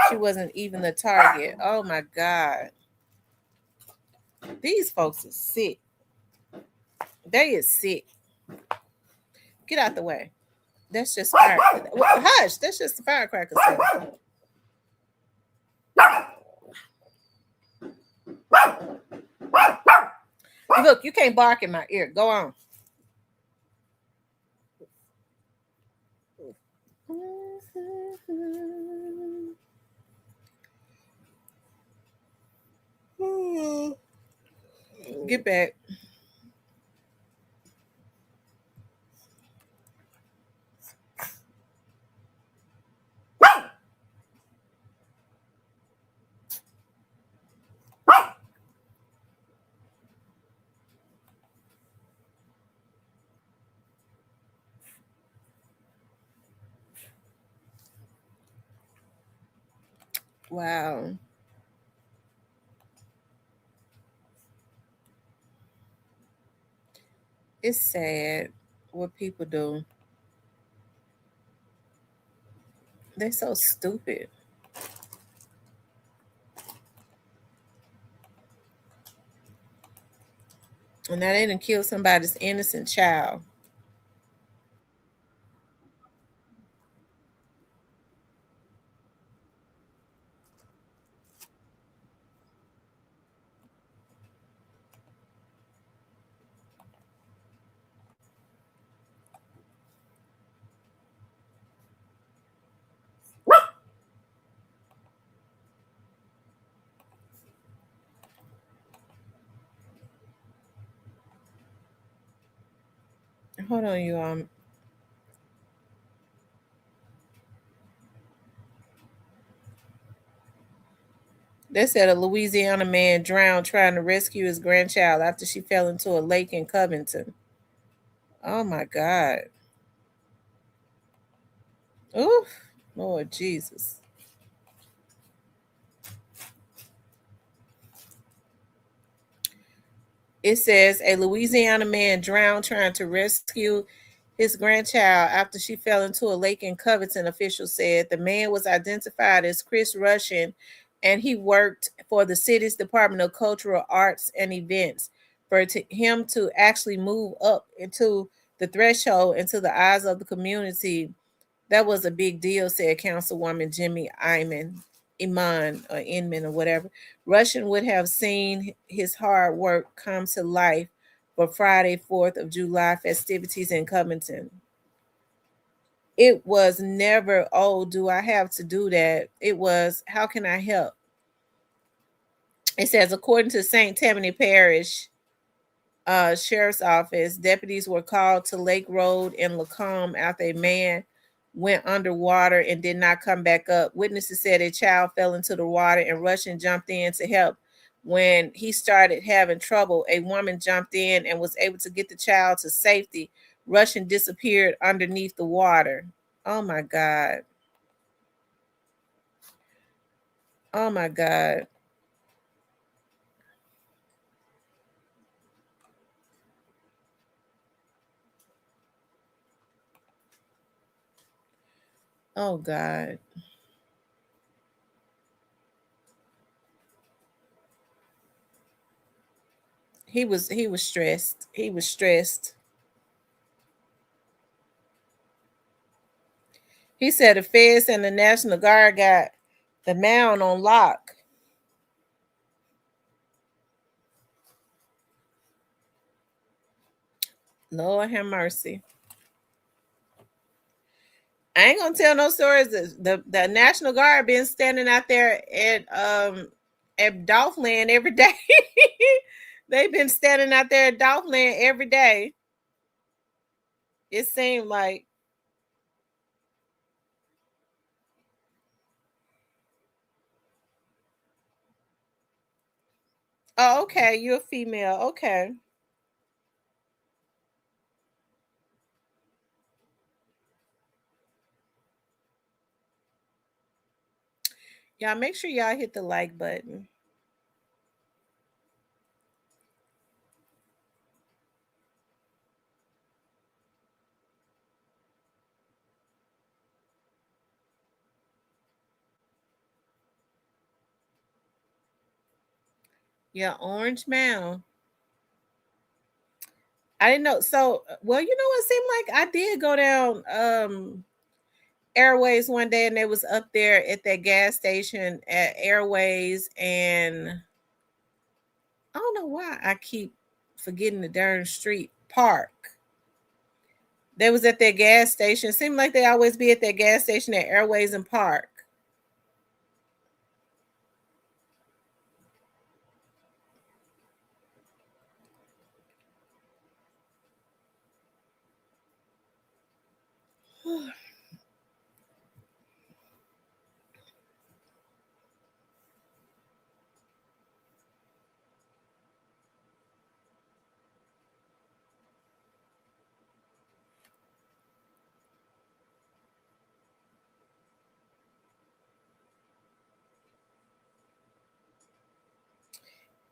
She wasn't even the target. Oh my God. These folks are sick. They is sick. Get out the way. That's just fire. Hush. That's just the firecracker stuff. Look, you can't bark in my ear. Go on. Get back. Wow. It's sad what people do. They're so stupid. And now they done kill somebody's innocent child. Hold on, you They said a Louisiana man drowned trying to rescue his grandchild after she fell into a lake in Covington. Oh my God. Oof. Lord Jesus. It says a Louisiana man drowned trying to rescue his grandchild after she fell into a lake in Covington, officials said. The man was identified as Chris Russian, and he worked for the city's Department of Cultural Arts and Events. Him to actually move up into the threshold into the eyes of the community, that was a big deal, said Councilwoman Jimmy Inman or whatever. Russian would have seen his hard work come to life for Friday, 4th of July festivities in Covington. It was never, oh, do I have to do that? It was, how can I help? It says, according to St. Tammany Parish Sheriff's Office, deputies were called to Lake Road in Lacombe after a man went underwater and did not come back up. Witnesses said a child fell into the water and Russian jumped in to help. When he started having trouble, a woman jumped in and was able to get the child to safety. Russian disappeared underneath the water. Oh my God. Oh my God. Oh God. He was stressed. He was stressed. He said the feds and the National Guard got the mound on lock. Lord have mercy. I ain't gonna tell no stories. The National Guard been standing out there at Dolphland every day. They've been standing out there at Dolphland every day. It seemed like, oh, okay, you're a female. Okay. Y'all make sure y'all hit the like button. Yeah, Orange Mound. I didn't know. So, well, you know, it seemed like I did go down Airways one day, and they was up there at that gas station at Airways, and I don't know why I keep forgetting the darn street. Park. They was at that gas station. Seemed like they always be at that gas station at Airways and Park.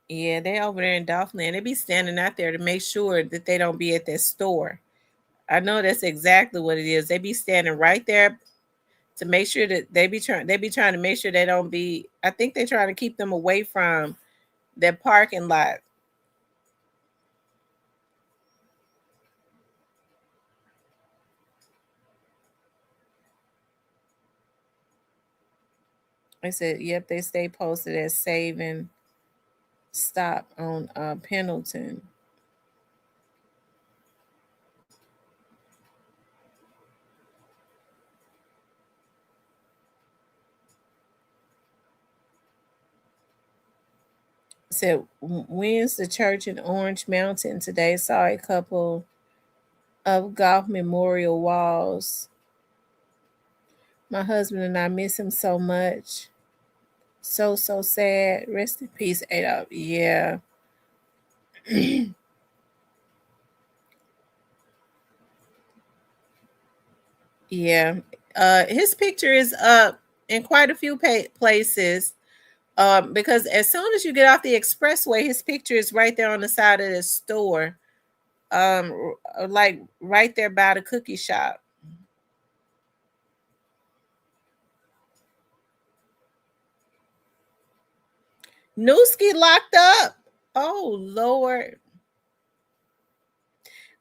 Yeah, they over there in Dolphin. They be standing out there to make sure that they don't be at that store. I know that's exactly what it is. They be standing right there to make sure that they be trying to make sure they don't be. I think they're trying to keep them away from that parking lot. I said, yep, they stay posted at Save and Stop on Pendleton. Said, when's the church in Orange Mountain today? Saw a couple of golf memorial walls. My husband and I miss him so much. So sad. Rest in peace, Adolf. Yeah. Yeah. His picture is up in quite a few places. Because as soon as you get off the expressway, his picture is right there on the side of the store. Like right there by the cookie shop. Newski locked up. Oh Lord.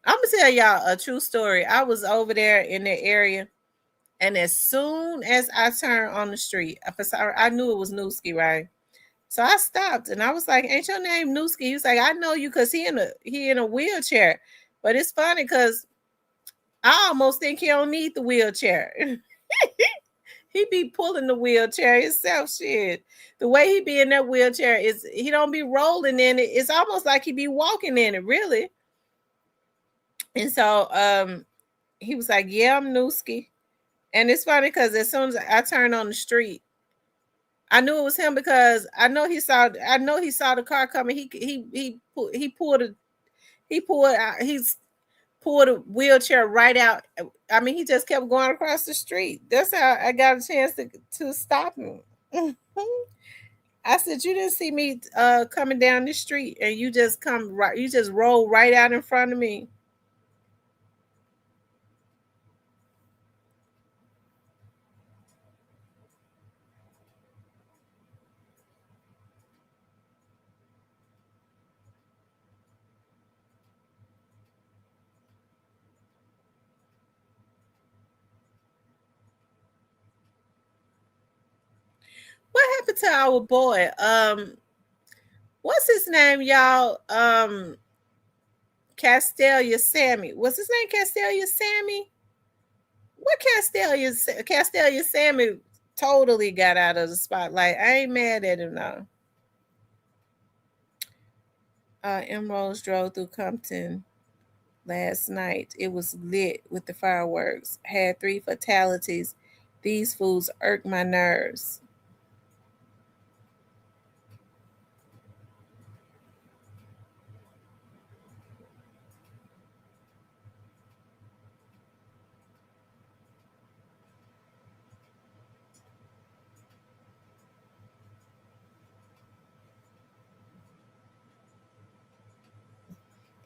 I'm gonna tell y'all a true story. I was over there in the area, and as soon as I turned on the street, I knew it was Newski, right? So I stopped and I was like, "Ain't your name Newski?" He was like, "I know you because he in a wheelchair." But it's funny because I almost think he don't need the wheelchair. He be pulling the wheelchair himself. Shit, the way he be in that wheelchair is he don't be rolling in it. It's almost like he be walking in it, really. And so he was like, "Yeah, I'm Newski." And it's funny because as soon as I turned on the street, I knew it was him because I know he saw the car coming. He's pulled a wheelchair right out. I mean, he just kept going across the street. That's how I got a chance to stop him. I said, "You didn't see me coming down the street, and you just roll right out in front of me." What happened to our boy? What's his name, y'all? Castelia Sammy. Was his name Castelia Sammy? What Castelia Sammy totally got out of the spotlight. I ain't mad at him now. Emeralds drove through Compton last night. It was lit with the fireworks. Had 3 fatalities. These fools irk my nerves.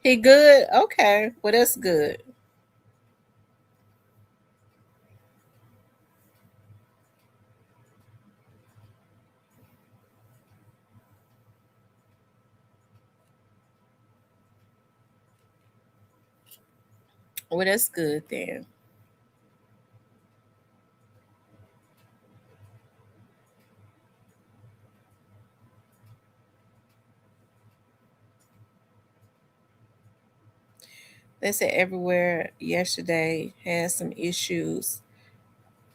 He good? Okay. Well, that's good. Well, that's good then. They said everywhere yesterday has some issues.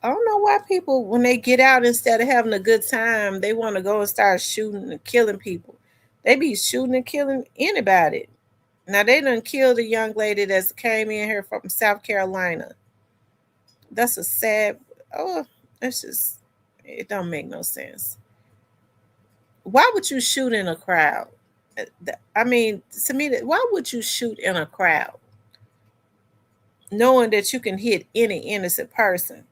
I don't know why people, when they get out, instead of having a good time, they want to go and start shooting and killing people. They be shooting and killing anybody. Now they done killed a young lady that came in here from South Carolina. That's a sad. Oh, that's just. It don't make no sense. Why would you shoot in a crowd? I mean, to me, why would you shoot in a crowd, knowing that you can hit any innocent person?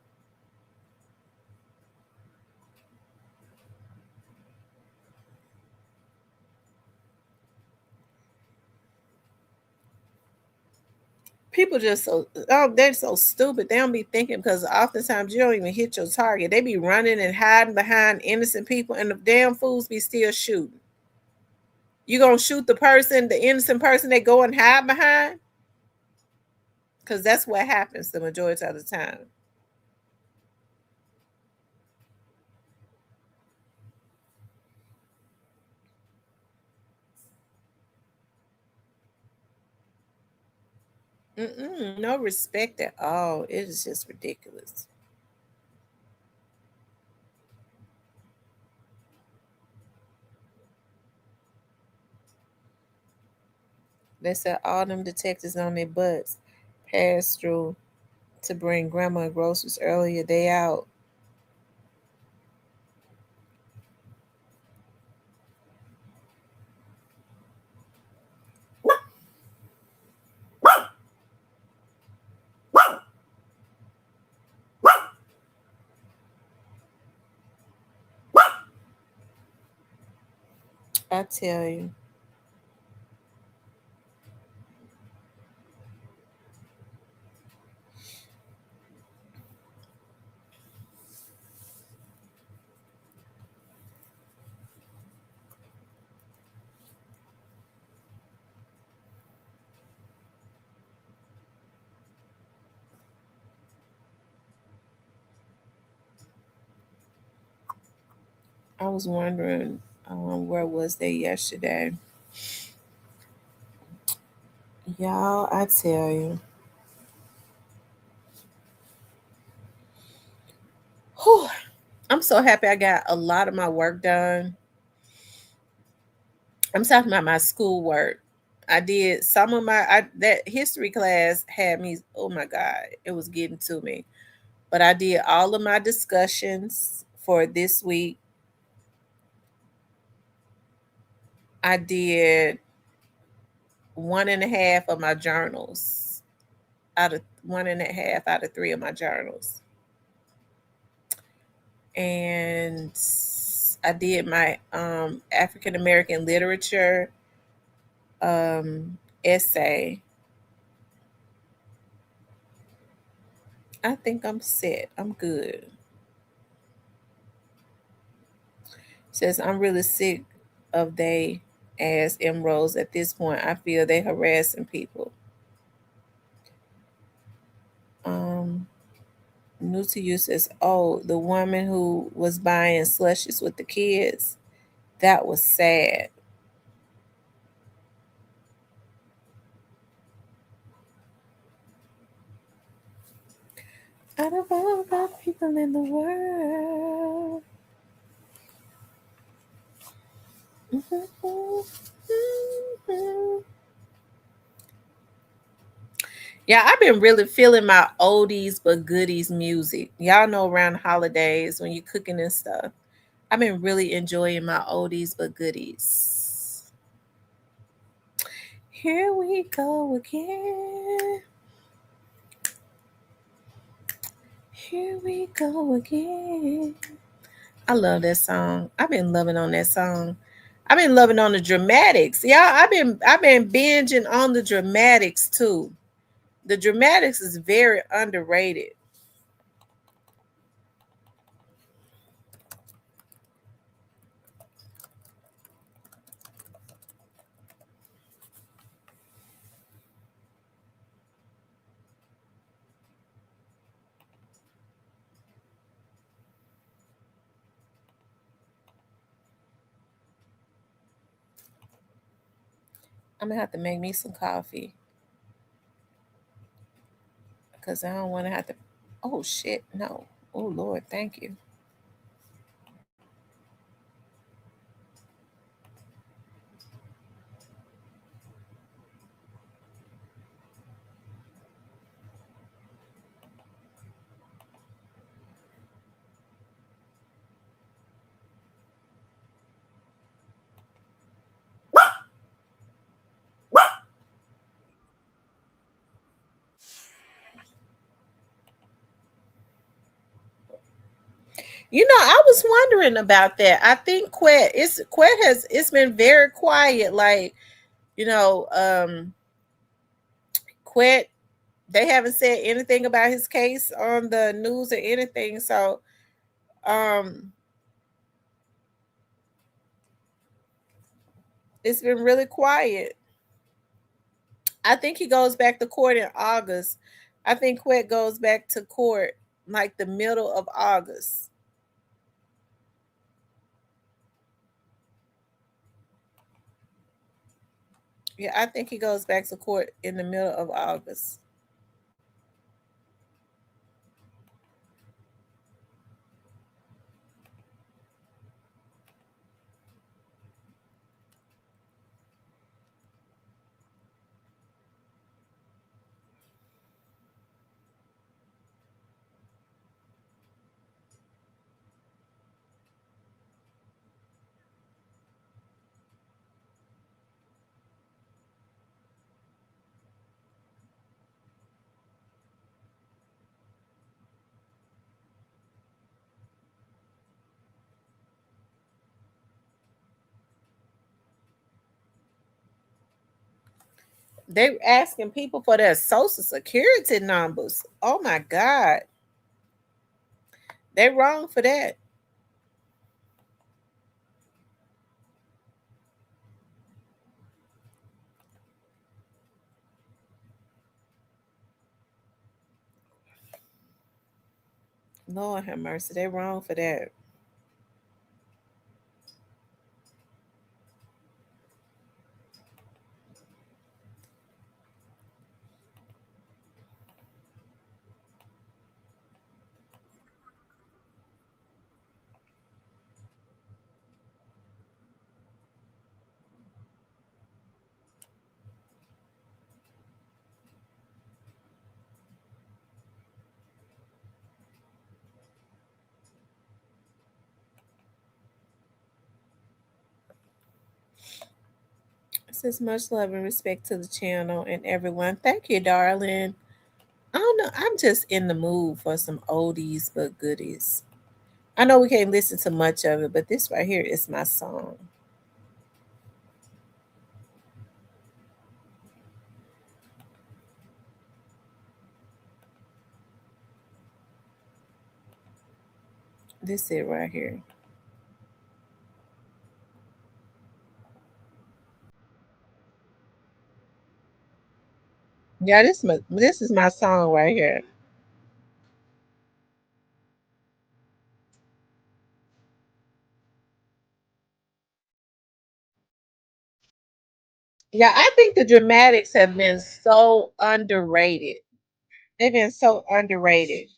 People just so, oh, they're so stupid. They don't be thinking, because oftentimes you don't even hit your target. They be running and hiding behind innocent people, and the damn fools be still shooting. You gonna shoot the person, the innocent person they go and hide behind? Because that's what happens the majority of the time. No respect at all. It is just ridiculous. They said all them detectives on their butts passed through to bring grandma groceries earlier. They out. I tell you. I was wondering, where was they yesterday? Y'all, I tell you. Whew, I'm so happy I got a lot of my work done. I'm talking about my schoolwork. I did some of that history class had me, oh my God, it was getting to me. But I did all of my discussions for this week. I did one and a half of my journals, out of one and a half out of three of my journals. And I did my African American literature essay. I think I'm set. I'm good. Says I'm really sick of they as M Rose at this point. I feel they harassing people. Um New to you says, oh, the woman who was buying slushes with the kids, that was sad. Out of all the people in the world. Yeah, I've been really feeling my oldies but goodies music. Y'all know around holidays when you're cooking and stuff. I've been really enjoying my oldies but goodies. Here we go again. Here we go again. I love that song. I've been loving on that song. I've been loving on the dramatics. Yeah, I've been binging on the dramatics too. The dramatics is very underrated. I'm gonna have to make me some coffee because I don't want to have to. Oh shit, no. Oh Lord, thank you. I was wondering about that. I think Quet has it's been very quiet. Like, you know, Quet they haven't said anything about his case on the news or anything. So um it's been really quiet. I think he goes back to court in August. I think Quet goes back to court like the middle of August. Yeah, I think he goes back to court in the middle of August. They asking people for their social security numbers. Oh my God. They wrong for that. Lord have mercy. They wrong for that. It says much love and respect to the channel and everyone. Thank you, darling. I don't know. I'm just in the mood for some oldies but goodies. I know we can't listen to much of it, but this right here is my song. This it right here. Yeah, this is my song right here. Yeah, I think the dramatics have been so underrated. They've been so underrated.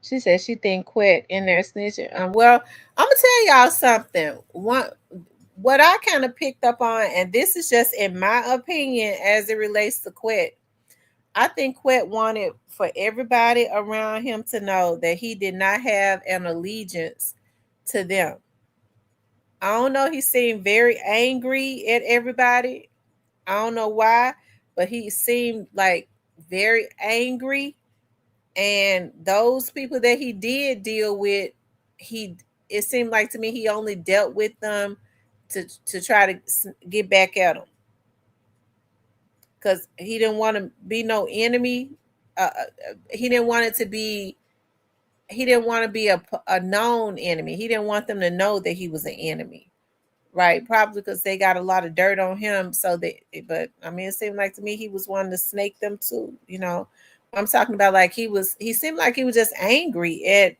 She said she think Quet in there snitching. Well, I'm gonna tell y'all something. What I kind of picked up on, and this is just in my opinion as it relates to Quet. I think Quet wanted for everybody around him to know that he did not have an allegiance to them. I don't know. He seemed very angry at everybody. I don't know why, but he seemed like very angry. And those people that he did deal with, he it seemed like to me he only dealt with them to try to get back at them because he didn't want to be no enemy. He didn't want it to be. He didn't want to be a known enemy. He didn't want them to know that he was an enemy, right? Probably because they got a lot of dirt on him. So they, but I mean, it seemed like to me he was wanting to snake them too. You know, I'm talking about like he was. He seemed like he was just angry at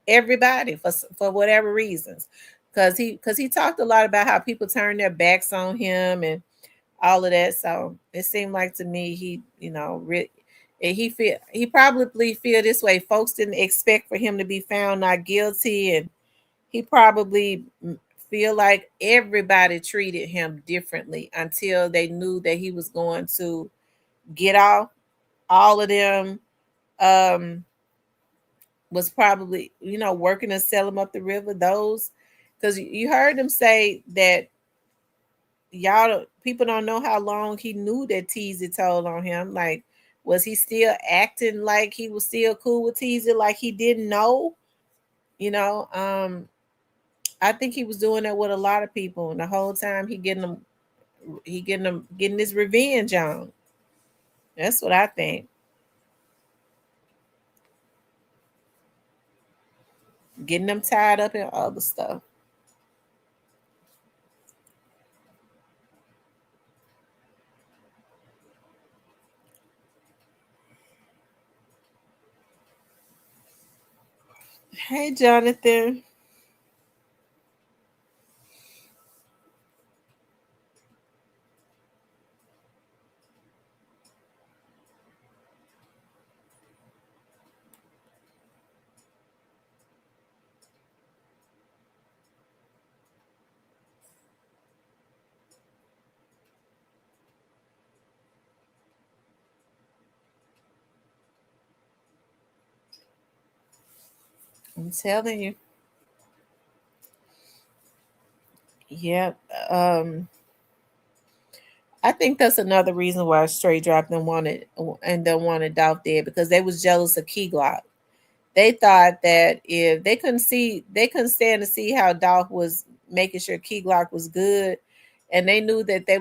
everybody for whatever reasons, because he talked a lot about how people turned their backs on him and all of that. So it seemed like to me he, he probably feel this way. Folks didn't expect for him to be found not guilty, and he probably feel like everybody treated him differently until they knew that he was going to get off. All of them was probably, working to sell him up the river. Those, because you heard him say that people don't know how long he knew that Teasy told on him. Like, was he still acting like he was still cool with Teasy, like he didn't know? You know, I think he was doing that with a lot of people, and the whole time getting his revenge on. That's what I think. Getting them tied up in other stuff. Hey, Jonathan. I'm telling you. Yep. I think that's another reason why Straight Drop them wanted and don't wanted Dolph dead, because they was jealous of Key Glock. They thought that if they couldn't stand to see how Dolph was making sure Key Glock was good, and they knew that he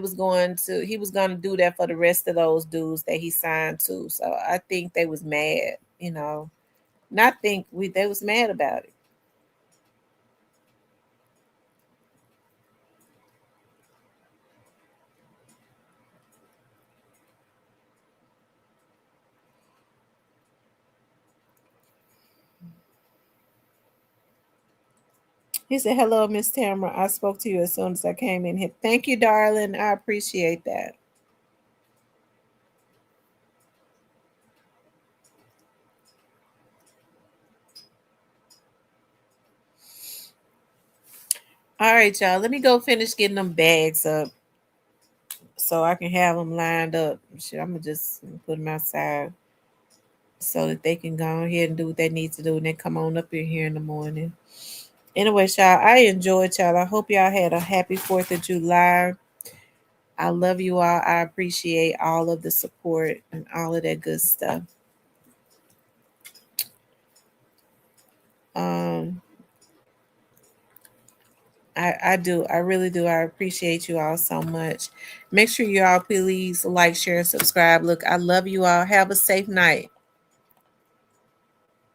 was going to do that for the rest of those dudes that he signed to. So I think they was mad, not think we they was mad about it. He said, "Hello, Miss Tamara. I spoke to you as soon as I came in here. Thank you, darling. I appreciate that." All right, y'all. Let me go finish getting them bags up so I can have them lined up. Shit, I'm gonna just put them outside so that they can go ahead and do what they need to do and then come on up in here in the morning. Anyway, y'all, I enjoyed y'all. I hope y'all had a happy 4th of July. I love you all. I appreciate all of the support and all of that good stuff. Um, I do. I really do. I appreciate you all so much. Make sure you all please like, share, and subscribe. Look, I love you all. Have a safe night.